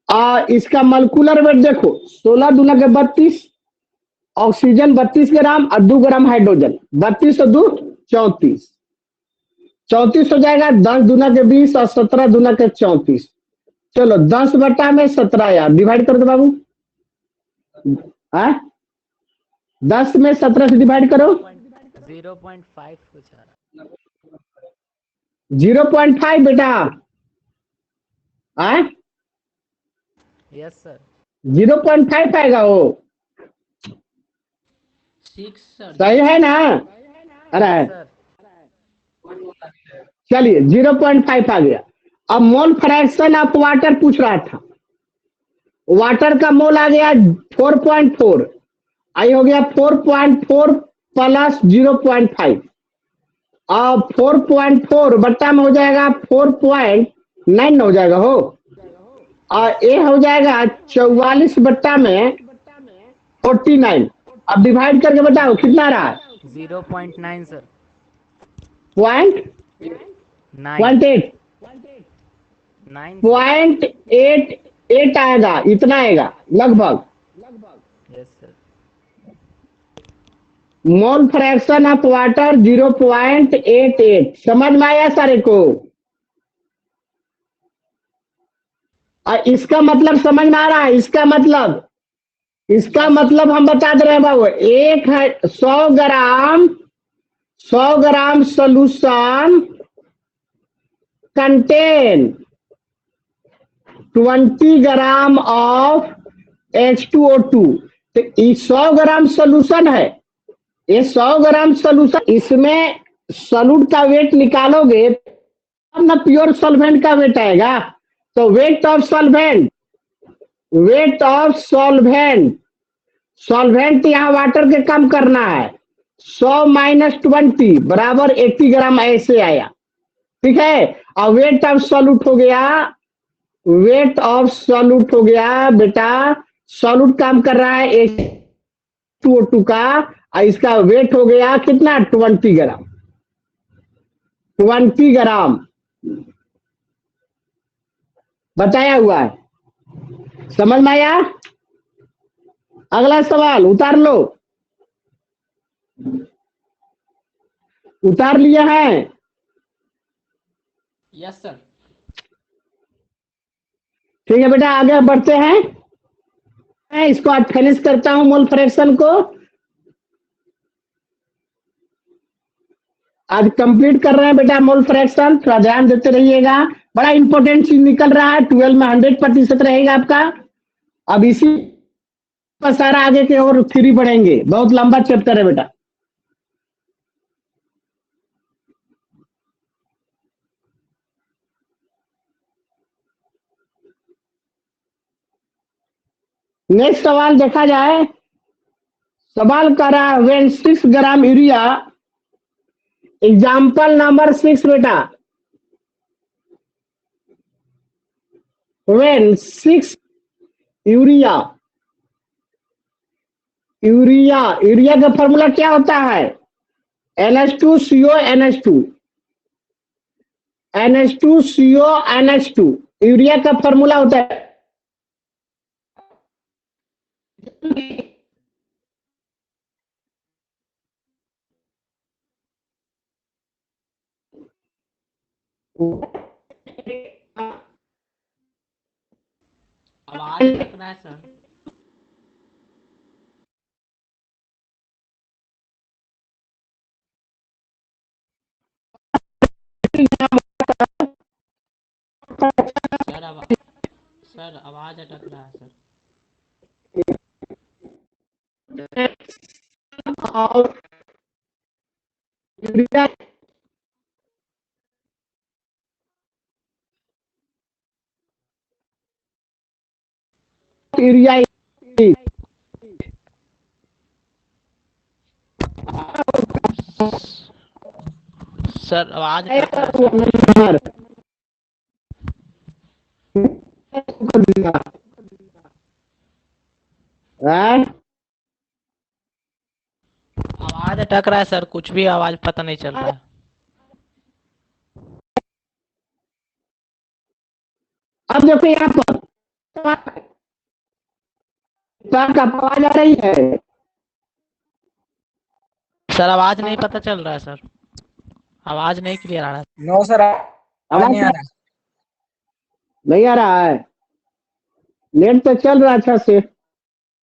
और इसका मॉलिक्यूलर वेट देखो 16 दूना के 32, ऑक्सीजन 32 ग्राम और 2 ग्राम हाइड्रोजन, 32 और 2 34, 34 हो जाएगा। 10 दूना के 20 और 17 दूना के 34। चलो 10 बटा में 17 यार, डिवाइड कर दो बाबू। 10 में 17 से डिवाइड करो। 0.5 कुछ आ रहा 0.5 बेटा। है। Yes sir. 0.5 आएगा वो, 6 सर। सही है ना? अरे सर चलिए 0.5 आ गया। अब मोल फ्रैक्शन ऑफ वाटर पूछ रहा था। वाटर का मोल आ गया 4.4, आई हो गया 4.4 प्लस 0.5। अब 4.4 बट्टा में हो जाएगा 4.9 हो जाएगा हो। और ये हो जाएगा 44 बट्टा में 49। अब डिवाइड करके बताओ कितना रहा है? 0.9 सर। Point 9 8 9 sir. पॉइंट 8 आएगा, इतना आएगा लगभग। Yes sir. Mole fraction of water 0.88। समझ में आया सारे को? और इसका मतलब समझ में आ रहा है? इसका मतलब हम बता दे रहे हैं बाबू, एक है 100 gram solution contain 20 gram of H2O2। तो ये 100 ग्राम सोल्यूशन है, ये 100 ग्राम सोल्यूशन, इसमें सॉल्यूट का वेट निकालोगे तब ना प्योर सॉल्वेंट का वेट आएगा। तो वेट ऑफ सॉल्वेंट यहाँ वाटर के कम करना है। 100 माइनस 20 बराबर 80 ग्राम ऐसे आया, ठीक है। और वेट ऑफ सॉल्यूट हो गया बेटा, सॉल्यूट काम कर रहा है H2O2 का, और इसका वेट हो गया कितना? 20 ग्राम। 20 ग्राम बताया हुआ है, समझ में आया? अगला सवाल उतार लो, उतार लिया है? Yes sir. ठीक है बेटा, आगे बढ़ते हैं। मैं इसको आज फिनिश करता हूं मोल फ्रैक्शन को, आज कंप्लीट कर रहे हैं बेटा मोल फ्रैक्शन। थोड़ा ध्यान देते रहिएगा, बड़ा इंपॉर्टेंट चीज निकल रहा है। 12 में 100% रहेगा आपका। अब इसी पर सारा आगे के और थ्री बढ़ेंगे, बहुत लंबा चैप्टर है बेटा। नेक्स्ट सवाल देखा जाए। सवाल कर रहा है when 6 gram urea, example number 6 बेटा, व्हेन 6 यूरिया, यूरिया का फॉर्मूला क्या होता है? NH2CO NH2, NH2CO NH2 urea का फॉर्मूला होता है। आवाज अटक रहा है सर। सर आवाज अटक रहा है सर। और यूरिया यूरिया सर आवाज अटक रहा है सर। आवाज अटक रहा है सर, कुछ भी आवाज पता नहीं चल रहा है। अब देखो यहाँ पर आवाज आ रही है? सर आवाज नहीं पता चल रहा है सर, आवाज नहीं क्लियर आ रहा है। नो सर, आवाज नहीं आ रहा। नहीं आ रहा है? नेट तो चल रहा अच्छा से,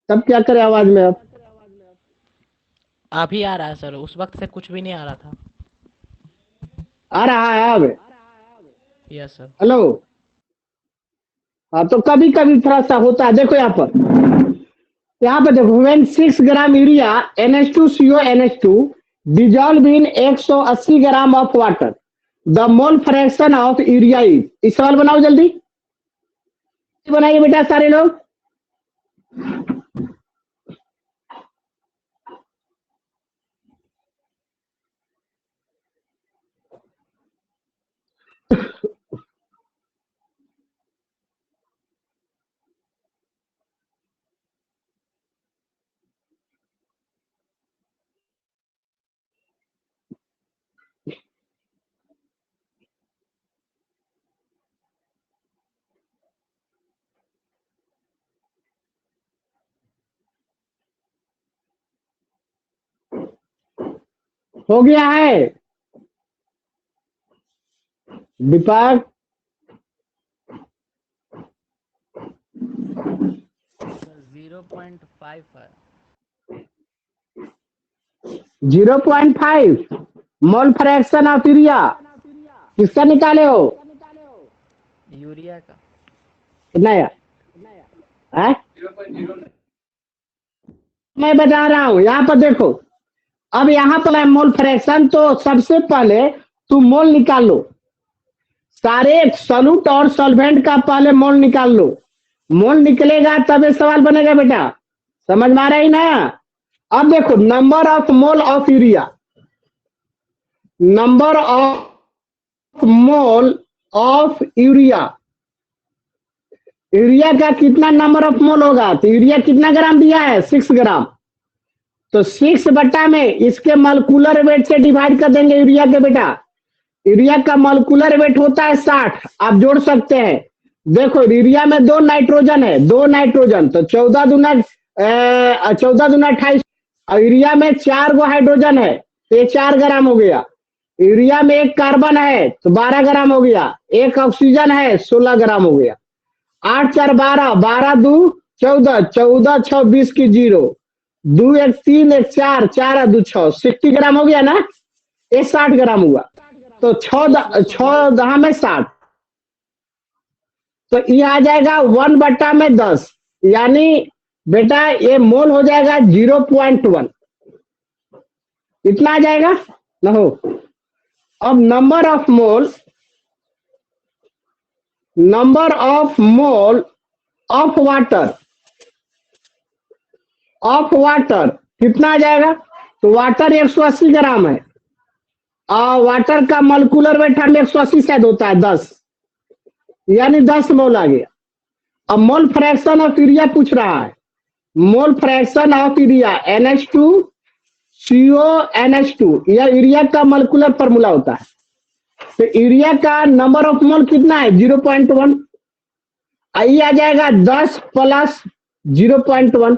तब क्या करे आवाज में? अब अभी आ रहा है सर, उस वक्त से कुछ भी नहीं आ रहा था। आ रहा है अब? Yes sir. हेलो, हाँ तो कभी कभी थोड़ा सा होता है। देखो यहाँ पे देखो, when 6 gram urea NH2CO NH2 dissolve in 180 gram of water, the mole fraction of urea is. इस सवाल बनाओ जल्दी, बनाइए बेटा सारे लोग। हो गया है दीपक? 0.5 है। 0.5 मोल फ्रैक्शन ऑफ यूरिया किसका निकाले हो? यूरिया का। कितना है? मैं बता रहा हूं, यहाँ पर देखो। अब यहाँ पर है मोल फ्रैक्शन, तो सबसे पहले तुम मोल निकाल लो। सारे सॉल्यूट और सॉल्वेंट का पहले मोल निकाल लो। मोल निकलेगा तब ये सवाल बनेगा बेटा। समझ में आ रहा है ना? अब देखो, number of mole of urea, number of mole of urea. Urea का कितना नंबर ऑफ मोल होगा? तो यूरिया कितना ग्राम दिया है? 6 ग्राम। तो 6 बटा में इसके मॉलिक्यूलर वेट से डिवाइड कर देंगे यूरिया के बेटा। यूरिया का मॉलिक्यूलर वेट होता है 60। आप जोड़ सकते हैं। देखो, यूरिया में 2 नाइट्रोजन है, 2 नाइट्रोजन, तो 14 दूना 28। और यूरिया में 4 गो हाइड्रोजन है, तो ये 4 ग्राम हो गया। यूरिया में 1 कार्बन है, तो 12 ग्राम हो गया। 1 ऑक्सीजन है, 16 ग्राम हो गया। 8 4 12, 12 2 14, 14 6 20 की 0, 2 1 3 1 4, 4 2 6, 60 ग्राम हो गया ना? ये 60 ग्राम हुआ। तो 6 दहा में 60, तो ये आ जाएगा 1 बटा में 10, यानी बेटा ये मोल हो जाएगा 0.1। इतना आ जाएगा ना हो। अब number of mole of water कितना आ जाएगा? तो वाटर 180 ग्राम है, और वाटर का मॉलिक्यूलर वेट हम 180 शायद होता है 10, यानी 10 मोल आ गया। अब मोल फ्रैक्शन ऑफ यूरिया पूछ रहा है। मोल fraction of urea NH2 CONH2, यह यूरिया का मॉलिक्यूलर फॉर्मूला होता है। तो यूरिया का नंबर ऑफ मोल कितना है? 0.1। आइए आ जाएगा 10 प्लस 0.1,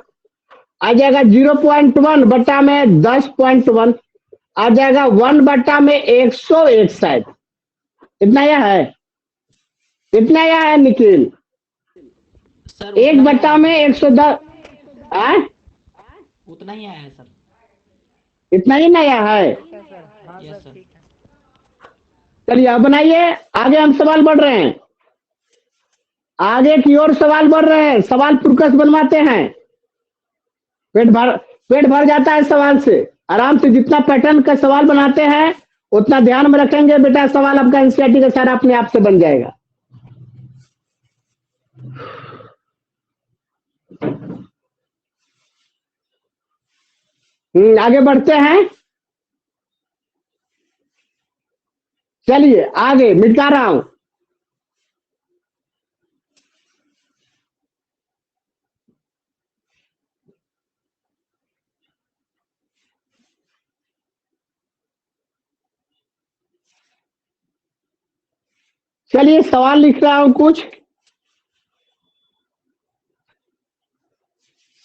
आ जाएगा 0.1 बटा में 10.1, आ जाएगा 1 बटा में 101 शायद। इतना यह है, इतना यह है निखिल। सर 1 बटा में 110 उतना ही आया है सर। इतना ही नया है। Yes sir. चलिए अब बनाइए, आगे हम सवाल बढ़ रहे हैं, आगे की ओर सवाल बढ़ रहे हैं। सवाल पुरकस बनवाते हैं, पेट भर जाता है सवाल से। आराम से जितना पैटर्न का सवाल बनाते हैं उतना ध्यान में रखेंगे बेटा, सवाल आपका एनसीईआरटी का सारा अपने आप से बन जाएगा। आगे बढ़ते हैं। चलिए आगे मिटा रहा हूं। चलिए सवाल लिख रहा हूं कुछ।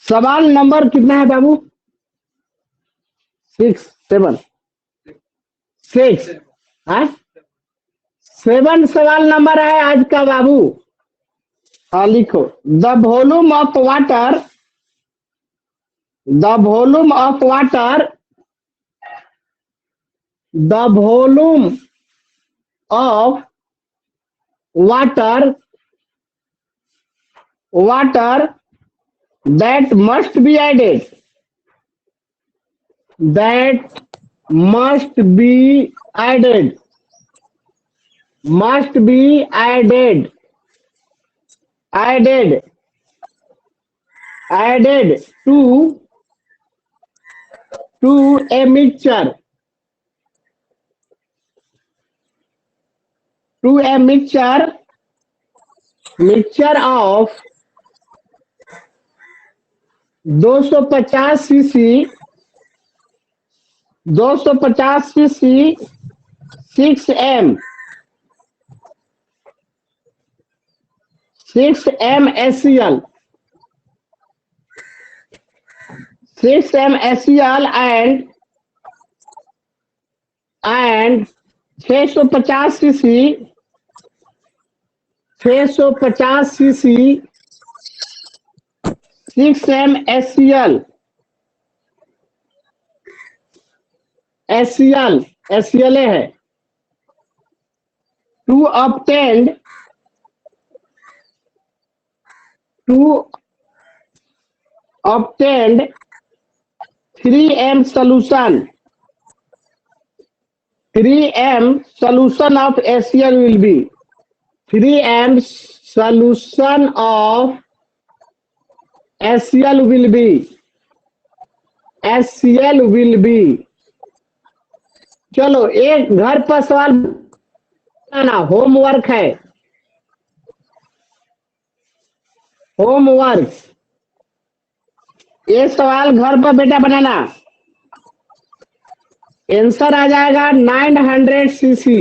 सवाल नंबर कितना है बाबू? 6 7 6 7 सवाल नंबर है आज का बाबू। हाँ लिखो। The volume of water, the volume of water, the volume of water, water that must be added, that must be added, must be added, added, added to a mixture, to a mixture, mixture of 250 CC, 250 CC 6M, 6M HCl, 6M HCl and and 650 CC 650 CC 6M SCL है to obtained 3M solution of SCL will be 3M solution of SCL will be चलो एक घर पर सवाल बनाना homework है ये सवाल घर पर बेटा बनाना आंसर आ जाएगा 900 सीसी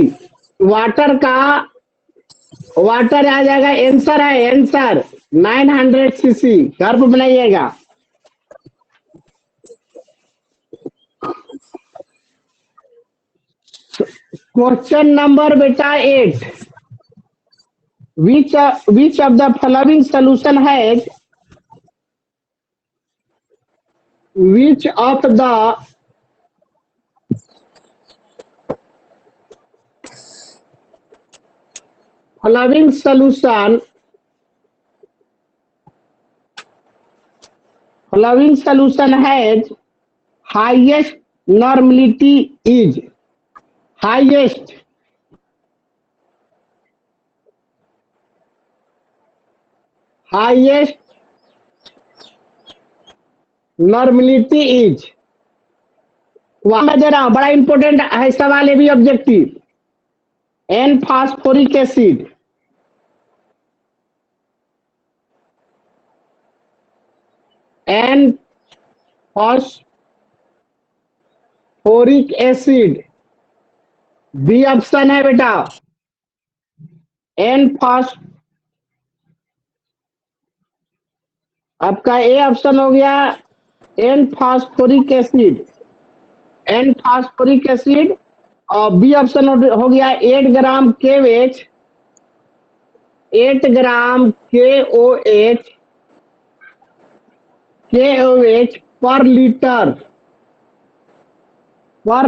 वाटर आ जाएगा आंसर 900 सीसी घर पर बनाइएगा क्वेश्चन नंबर बेटा 8 which of the following solution has which of the following solution has highest normality is highest normality is वहां मैं दे रहा हूं बड़ा इंपॉर्टेंट है सवाल ये भी objective N phosphoric acid N phosphoric acid B option है बेटा एन फास्ट आपका ए ऑप्शन हो गया एन फास्फोरिक एसिड और बी ऑप्शन हो गया 8 ग्राम KOH 8 ग्राम KOH पर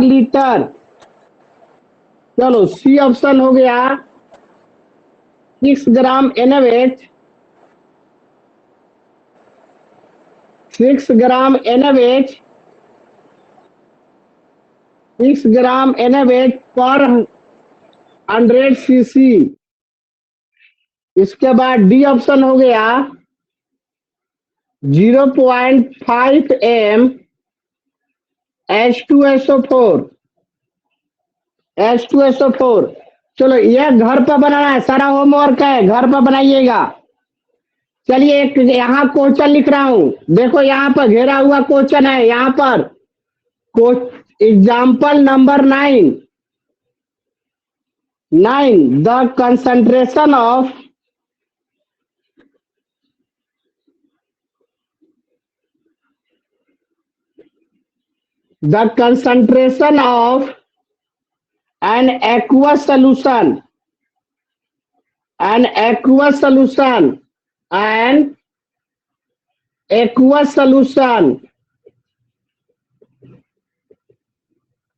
लीटर चलो सी ऑप्शन हो गया 6 ग्राम NaOH 6 ग्राम NaOH पर 100 सीसी इसके बाद डी ऑप्शन हो गया 0.5 m H2SO4 चलो यह घर पर बनाना है सारा होमवर्क है घर पर बनाइएगा चलिए एक यहाँ क्वेश्चन लिख रहा हूं देखो यहाँ पर घेरा हुआ क्वेश्चन है यहाँ पर example number 9 the concentration of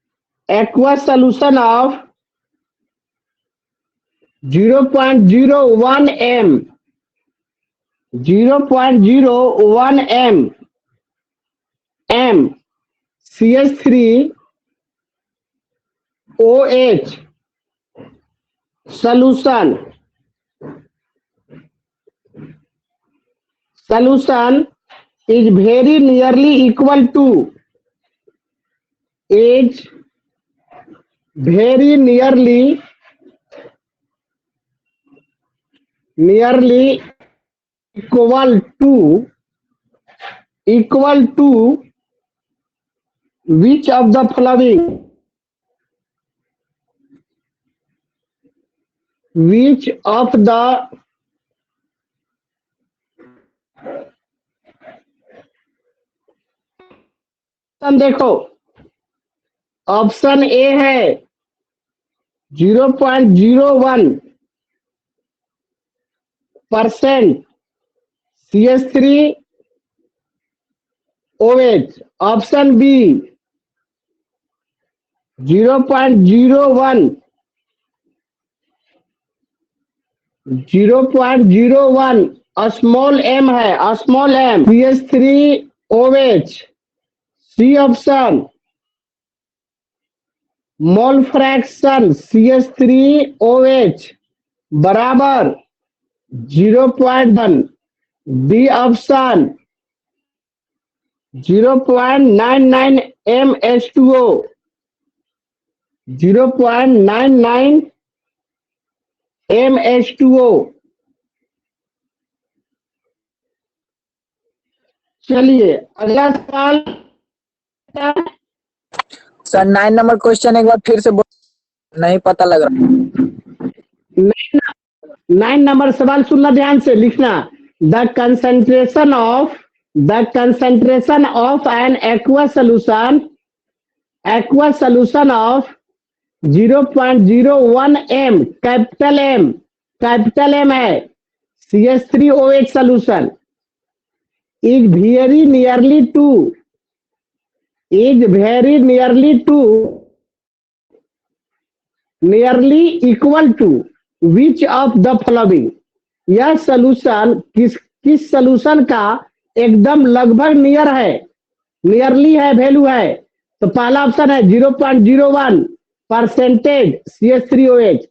an aqueous solution of 0.01 m CH3OH solution is very nearly equal to equal to which of the following देखो ऑप्शन ए है 0.01% CH3OH। Option B 0.01 0.01 small M है, small M CH3OH। C option mole fraction CH3OH बराबर 0.1। B option 0.99 MH2O 0.99 MH2O। चलिए अगला सवाल। Sir 9 number question एक बार फिर से नहीं पता लग रहा। 9 नंबर सवाल सुनना ध्यान से, लिखना। The concentration of an aqua solution of 0.01 M, capital M है CH3OH solution is very nearly equal to which of the following। यह सोल्यूशन किस सोल्यूशन का एकदम लगभग नियरली है, वैल्यू है। तो पहला ऑप्शन है 0.01% CH3OH।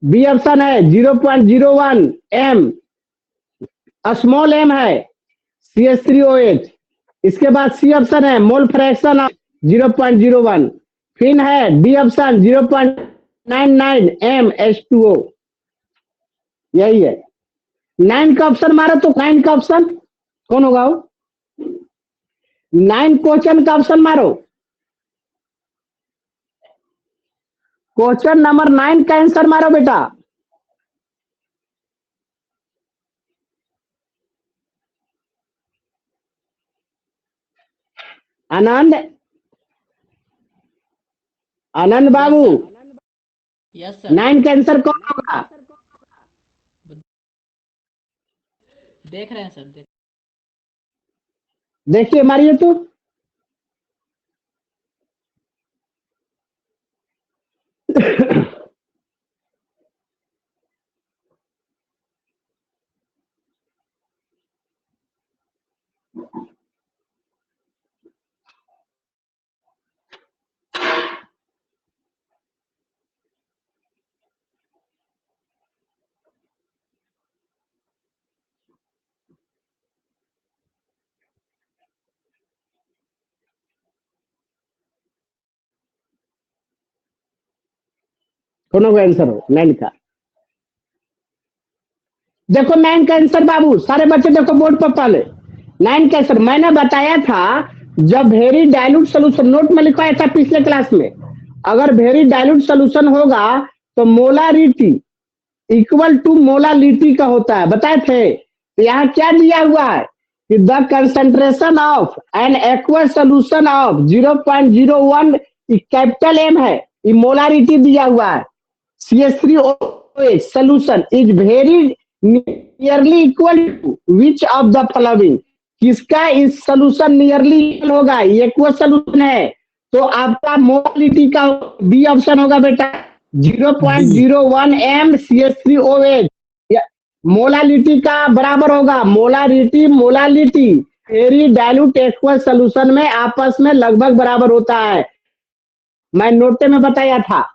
बी ऑप्शन है 0.01 M, स्मॉल एम है CH3OH। इसके बाद सी ऑप्शन है मोल फ्रैक्शन ऑफ 0.01। फिर है डी ऑप्शन 0.99 MH2O। यही है 9 का ऑप्शन मारो तो 9 का ऑप्शन कौन होगा वो? 9 क्वेश्चन का ऑप्शन मारो। क्वेश्चन नंबर 9 का आंसर मारो बेटा। आनंद बाबू, यस सर। 9 का आंसर कौन होगा? देख रहे हैं सर, देखिए मारिए तो। कौन होगा आंसर हो 9 का? देखो 9 का आंसर बाबू, सारे बच्चे देखो बोर्ड पर पहले। 9 का आंसर मैंने बताया था, जब वेरी डाइल्यूट सोल्यूशन, नोट में लिखवाया था पिछले क्लास में, अगर वेरी डाइल्यूट सोल्यूशन होगा तो मोलारिटी इक्वल टू मोलालिटी का होता है, बताए थे। तो यहाँ क्या दिया हुआ है कि the concentration of an aqua solution of 0.01 capital M है, ये मोलारिटी दिया हुआ है। CH3OH solution is very nearly equal to which of the following। किसका इस सोल्यूशन नियरली इक्वल होगा? ये एक्वा सोल्यूशन है, तो आपका मोलालिटी का बी ऑप्शन होगा बेटा 0.01 M CH3OH। मोलालिटी का बराबर होगा, molality very dilute aqua solution में आपस में लगभग बराबर होता है, मैं नोटे में बताया था।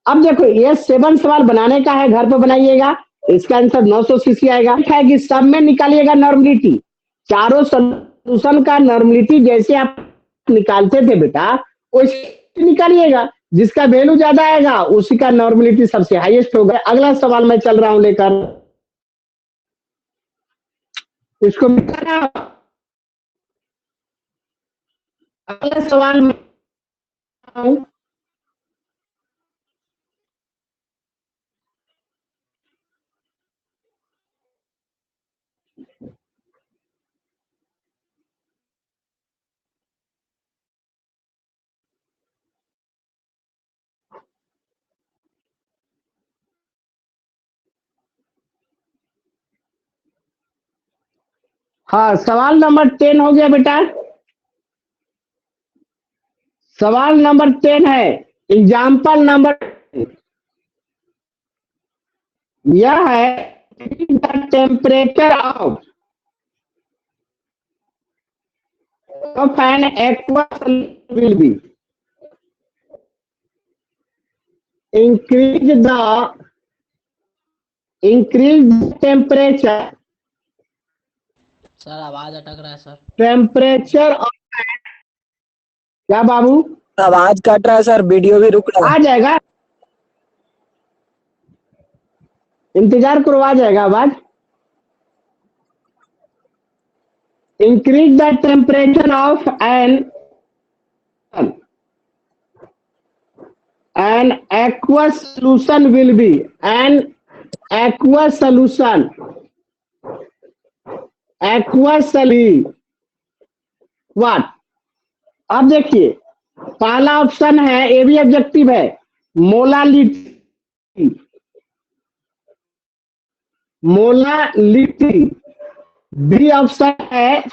अब देखो ये 7 सवाल बनाने का है, घर पर बनाइएगा। इसका आंसर 900 सीसी आएगा। है कि सब में निकालिएगा नॉर्मलिटी, चारों सोल्यूशन का नॉर्मलिटी जैसे आप निकालते थे बेटा वैसे निकालिएगा, जिसका वैल्यू ज्यादा आएगा उसी का नॉर्मलिटी सबसे हाईएस्ट होगा। अगला सवाल मैं चल रहा हूं लेकर, इसको मिटाना। अगला सवाल हाँ, सवाल नंबर 10 हो गया बेटा। सवाल नंबर 10 है, एग्जाम्पल नंबर, यह है the temperature of an aqueous will be increase temperature, sir आवाज अटक रहा है सर। टेम्परेचर ऑफ, क्या बाबू? आवाज कट रहा है सर, वीडियो भी रुक रहा आ है। जाएगा, इंतजार करो, आ जाएगा आवाज। Increase the temperature of an aqueous solution will be an aqueous solution what? अब देखिए, पहला ऑप्शन है, ए भी ऑब्जेक्टिव है, मोलालिटी, मोलालिटी। बी ऑप्शन है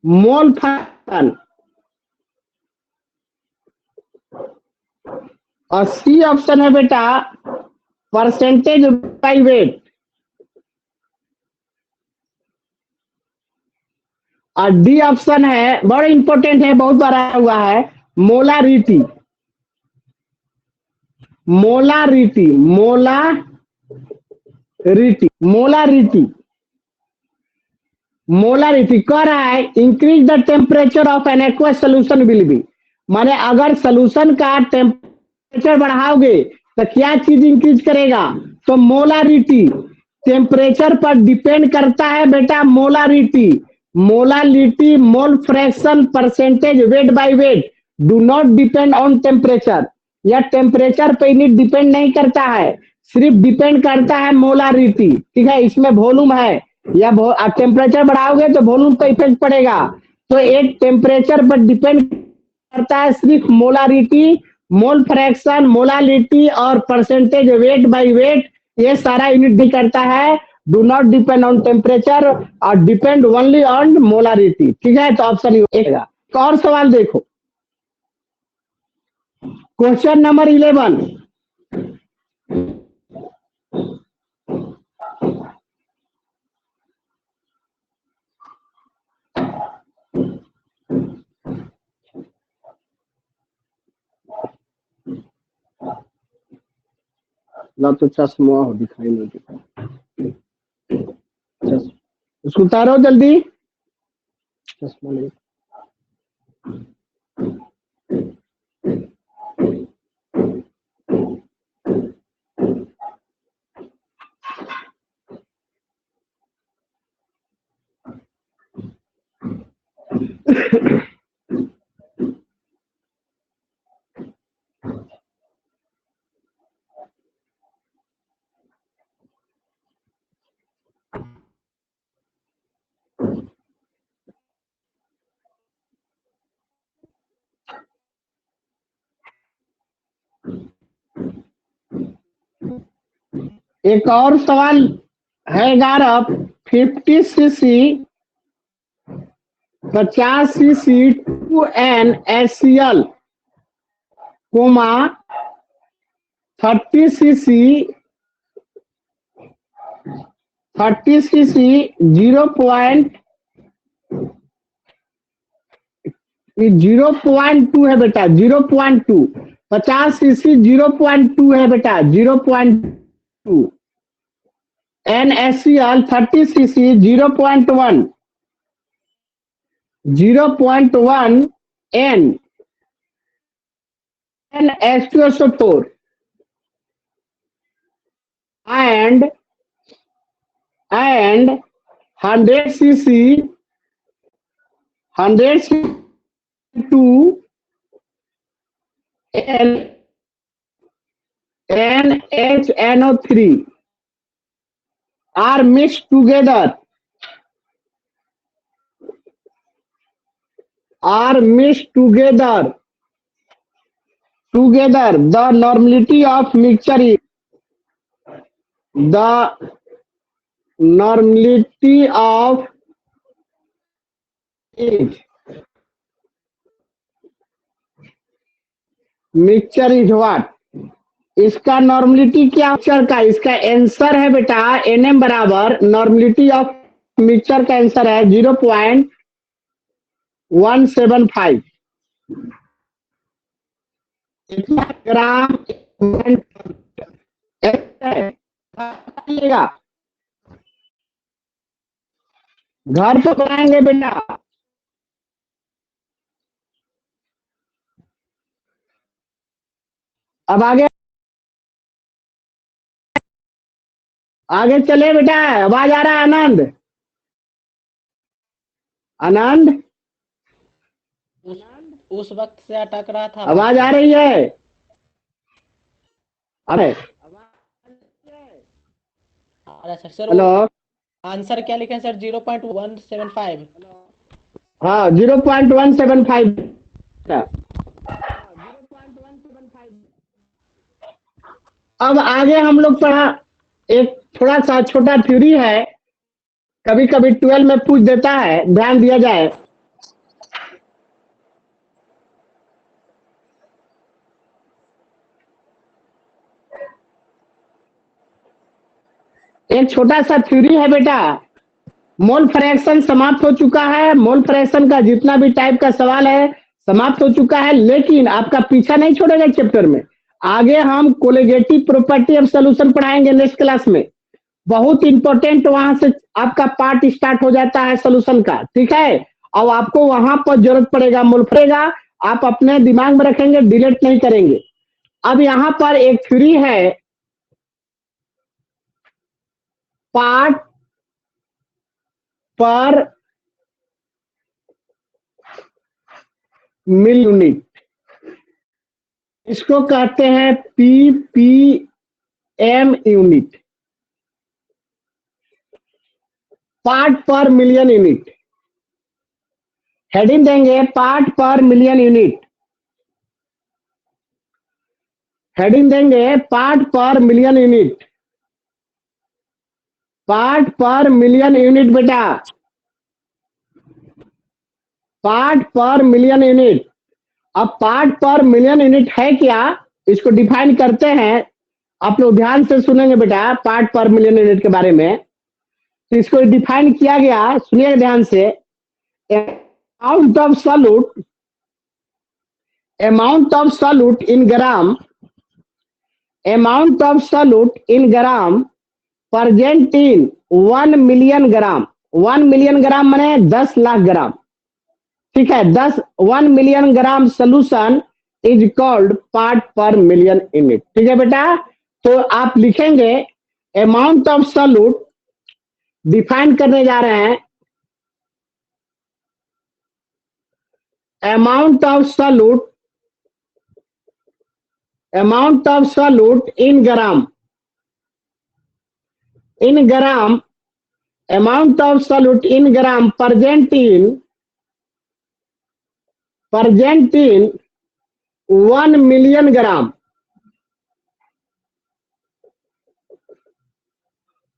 मोल फ्रैक्शन, और सी ऑप्शन है बेटा परसेंटेज बाई वेट, और डी ऑप्शन है, बड़ा इंपॉर्टेंट है, बहुत बार आया हुआ है, molarity. Molarity, molarity, molarity, molarity कह रहा है increase the temperature of N aqueous solution will be, माने अगर सोल्यूशन का टेम्परेचर बढ़ाओगे तो क्या चीज इंक्रीज करेगा? तो मोलारिटी। टेम्परेचर पर डिपेंड करता है बेटा molarity. Molarity, mole fraction, percentage, weight by weight, do not depend on temperature. यह टेम्परेचर पे डिपेंड नहीं करता है, सिर्फ डिपेंड करता है मोलारिटी। ठीक है, इसमें वॉल्यूम है, या टेम्परेचर बढ़ाओगे तो वॉल्यूम पे इफेक्ट पड़ेगा। तो एक टेम्परेचर पर डिपेंड करता है सिर्फ मोलारिटी, मोल फ्रैक्शन, मोलालिटी और परसेंटेज, वेट बाय वेट, ये सारा यूनिट भी करता है। Do not depend on temperature और डिपेंड ओनली ऑन मोलारिटी। ठीक है, तो ऑप्शन एक। एक और सवाल देखो, क्वेश्चन नंबर 11। ना तो चश्मा हो, दिखाई नहीं देता, उसको उतारो जल्दी, चश्मा नहीं। एक और सवाल है 11। 50 सीसी 50 सीसी 2NaCl, 30 सीसी 0.2 है बेटा, 0.2। 50 सीसी 0.2 है बेटा, 0.2। NaCl 30 CC 0.1, 0.1 H2SO4 and 100 cc 2 NHNO3 are mixed together, the normality of mixture is the normality of is mixture is what? इसका नॉर्मलिटी क्या मिक्सचर का? इसका आंसर है बेटा एनएम बराबर नॉर्मलिटी ऑफ मिक्सचर का आंसर है 0.175। इतना ग्राम चलेगा। घर तो बनाएंगे बेटा। अब आगे आगे चले बेटा। आवाज आ रहा है आनंद? आनंद उस वक्त से अटक रहा था आवाज आ रही है? अरे अरे सर हेलो। आंसर क्या लिखे सर? 0.175। हाँ 0.175। अब आगे हम लोग पढ़ा एक थोड़ा सा छोटा थ्योरी है, कभी कभी 12 में पूछ देता है, ध्यान दिया जाए। एक छोटा सा थ्योरी है बेटा। मोल फ्रैक्शन समाप्त हो चुका है, मोल फ्रैक्शन का जितना भी टाइप का सवाल है समाप्त हो चुका है, लेकिन आपका पीछा नहीं छोड़ेगा चैप्टर में। आगे हम कोलिगेटिव प्रॉपर्टी ऑफ सॉल्यूशन पढ़ाएंगे नेक्स्ट क्लास में। बहुत इंपॉर्टेंट वहां से आपका पार्ट स्टार्ट हो जाता है सॉल्यूशन का, ठीक है। और आपको वहां पर जरूरत पड़ेगा, मोल पड़ेगा, आप अपने दिमाग में रखेंगे, डिलीट नहीं करेंगे। अब यहाँ पर एक थ्योरी है, पार्ट पर मिल यूनिट, इसको कहते हैं ppm unit, part per million unit. Heading देंगे part per million unit, heading देंगे part per million unit, part per million unit बेटा, पार्ट पर मिलियन यूनिट। अब पार्ट पर मिलियन यूनिट है क्या, इसको डिफाइन करते हैं। आप लोग ध्यान से सुनेंगे बेटा पार्ट पर मिलियन यूनिट के बारे में। तो इसको डिफाइन किया गया, सुनिए ध्यान से। Amount of solute, amount of solute in gram, amount of solute in gram present in 1 million gram. 1 million gram माने 10 लाख ग्राम, ठीक है। 1 million gram solution is called part per million unit, ठीक है बेटा। तो आप लिखेंगे अमाउंट ऑफ सॉल्यूट, डिफाइन करने जा रहे हैं amount of solute, amount of solute in gram, in gram, amount of solute in gram present in 1 million gram,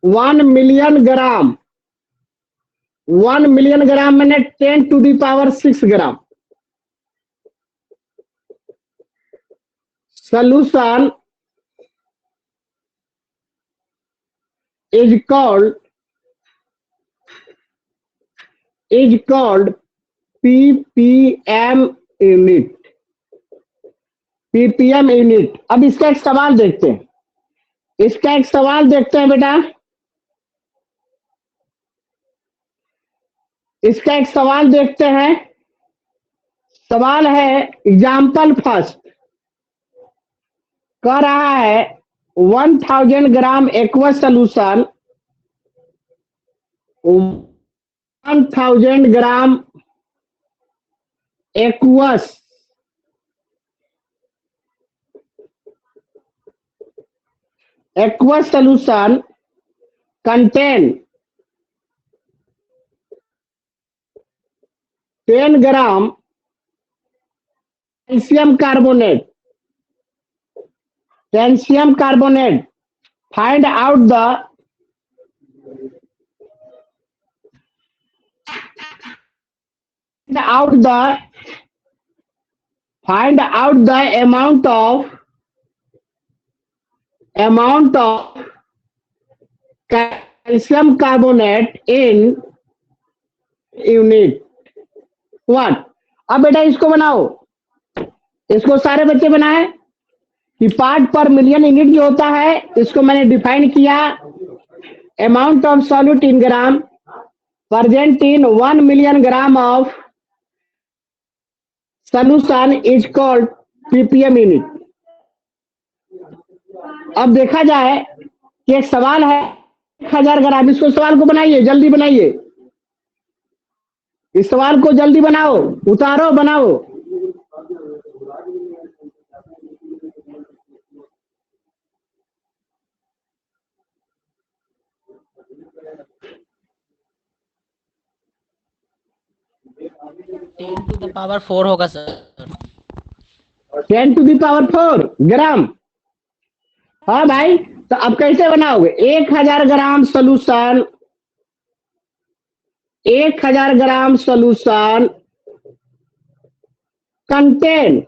1 million gram, 1 million gram मैंने 10⁶ gram. Solution is called ppm unit, ppm unit. अब इसका एक सवाल देखते हैं, इसका एक सवाल देखते हैं बेटा। इसका एक सवाल देखते हैं। सवाल है एग्जाम्पल फर्स्ट, कह रहा है 1000 gram aqueous solution, 1000 gram aqueous solution contain 10 gram calcium carbonate, calcium carbonate find out the out the find out the amount of calcium carbonate in unit what। अब बेटा इसको बनाओ, इसको सारे बच्चे बनाए कि पार्ट पर मिलियन यूनिट जो होता है इसको मैंने डिफाइन किया। Amount of solute in gram present in 1 million gram of solution is called ppm unit. अब देखा जाए कि एक सवाल है 1000 ग्राम, इसको सवाल को बनाइए, जल्दी बनाइए, इस सवाल को जल्दी बनाओ, उतारो बनाओ। टेन टू द पावर 4 होगा सर। 10⁴ ग्राम। हाँ भाई, तो अब कैसे बनाओगे? 1000 ग्राम सोल्यूशन, 1000 ग्राम सोल्यूशन कंटेन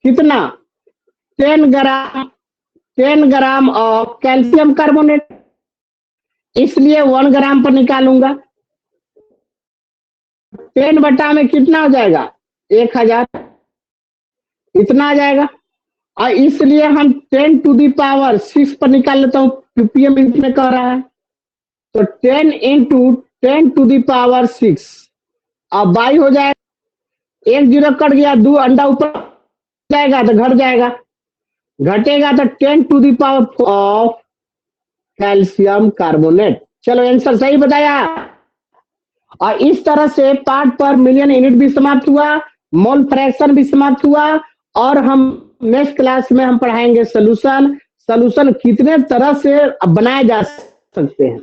कितना? 10 ग्राम, 10 ग्राम ऑफ कैल्शियम कार्बोनेट, इसलिए 1 ग्राम पर निकालूंगा। 10 में कितना हो जाएगा? 1000, इतना आ जाएगा। और इसलिए हम 10⁶ पर निकाल लेता हूँ, ppm में कह रहा है, तो 10 × 10⁶। अब बाई हो जाएगा, 1 0 कट गया, 2 अंडा ऊपर जाएगा तो घट जाएगा, घटेगा तो 10⁴ ऑफ कैल्शियम कार्बोनेट। चलो आंसर सही बताया। और इस तरह से पार्ट पर मिलियन यूनिट भी समाप्त हुआ, मोल फ्रैक्शन भी समाप्त हुआ। और हम नेक्स्ट क्लास में हम पढ़ाएंगे सोल्यूशन, सोल्यूशन कितने तरह से बनाए जा सकते हैं,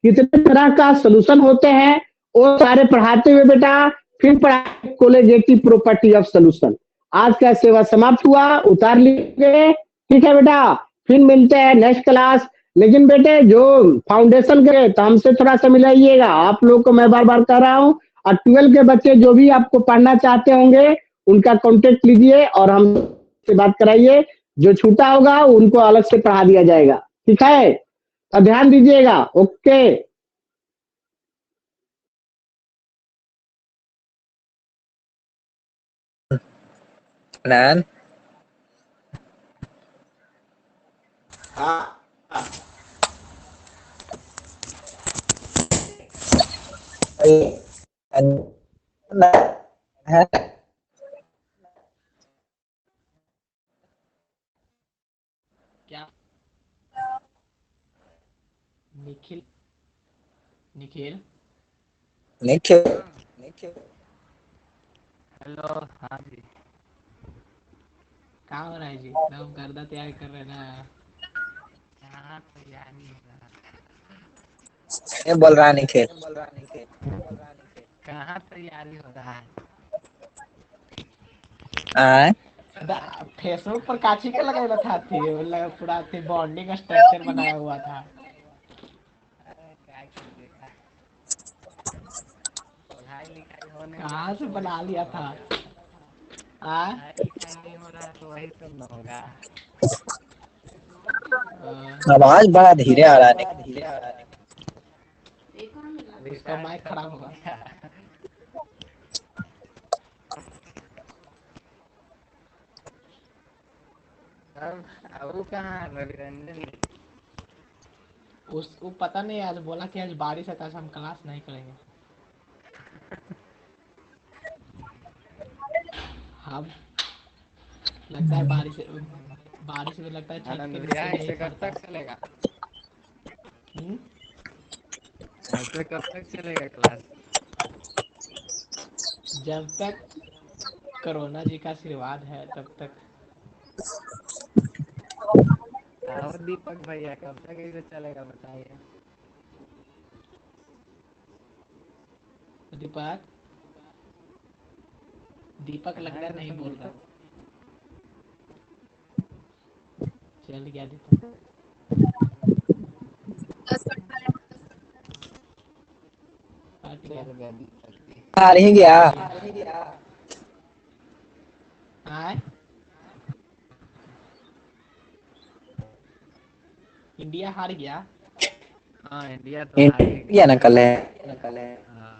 कितने तरह का सोल्यूशन होते हैं, वो सारे पढ़ाते हुए बेटा फिर पढ़ाएंगे कोलेगेटिव प्रॉपर्टी ऑफ सोल्यूशन। आज का सेवा समाप्त हुआ, उतार लिए, ठीक है बेटा, फिर मिलते हैं नेक्स्ट क्लास। लेकिन बेटे जो फाउंडेशन के तो हमसे थोड़ा सा मिलाइएगा, आप लोग को मैं बार बार कह रहा हूँ। और 12 के बच्चे जो भी आपको पढ़ना चाहते होंगे उनका कांटेक्ट लीजिए और हमसे बात कराइए, जो छूटा होगा उनको अलग से पढ़ा दिया जाएगा, ठीक है? तो ध्यान दीजिएगा, ओके। नैन है क्या निखिल? निखिल निखिल। हेलो, हाँ जी। कहाँ हो रहा है जी? एकदम गर्दा तैयार कर रहे हैं ना। कहाँ तैयारी हो रहा ये बोल रहा है निखिल। कहाँ तैयारी हो रहा है? आय फेसबुक पर काची के लगाया था थी, मतलब पूरा थी बॉन्डिंग स्ट्रक्चर बनाया हुआ था। क्या कीजिएगा, पढ़ाई लिखाई हो नहीं रहा कहाँ है से तो वही बना सब लिया न था? होगा। आ? पढ़ाई लिखाई नहीं हो रहा है तो वही सब न होगा। आवाज बड़ा धीरे आ रहा है निखिल। उसका रिचार्ज माइक खत्म खराब हो होगा। गया। अब वो कहाँ है रविरंजन? उसको पता नहीं, आज बोला कि आज बारिश है तो आज हम क्लास नहीं करेंगे। हम लगता है बारिश में लगता है छत के आनंद भैया नीचे में ही ऐसे कब पड़ता तक है। चलेगा? हम्म? ऐसे कब तक चलेगा क्लास? जब तक कोरोना जी का आशीर्वाद है तब तक। आओ दीपक भैया, कब तक ऐसे चलेगा बताइए? दीपक दीपक कहाँ लगता गए नहीं सन बोल रहा। दीपक? चल गया दीपक। हट गया। हार ही गया। आए इंडिया हार गया। हाँ इंडिया तो हार ही इंडिया गया। ना कल है। हाँ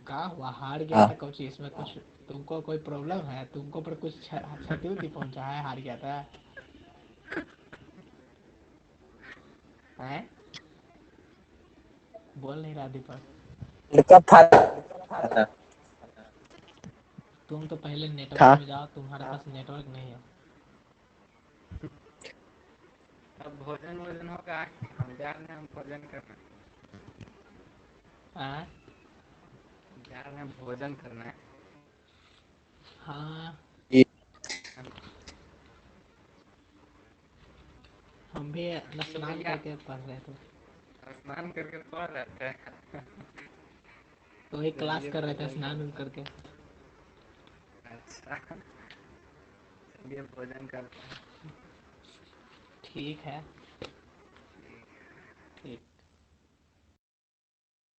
का हुआ हार गया हाँ। था कुछ इसमें कुछ तुमको कोई प्रॉब्लम है तुमको पर कुछ क्षति उति पहुंचा है हार गया था हैं बोल नहीं रहा दीपक। वर्ल्ड कप था। तुम तो पहले नेटवर्क था। में जाओ तुम्हारे पास नेटवर्क नहीं है। अब भोजन वोजन होगा हम जा रहे हैं हम भोजन करना हाँ जा रहे हैं भोजन करना है। हाँ ये हम भी अपना तो स्नान भैया करके पढ़ रहे थे। स्नान करके पढ़ रहे थे। तो वही क्लास चलिए कर रहे थे भोजन स्नान करते करके। हैं। अच्छा चलिए भोजन करते हैं। ठीक है।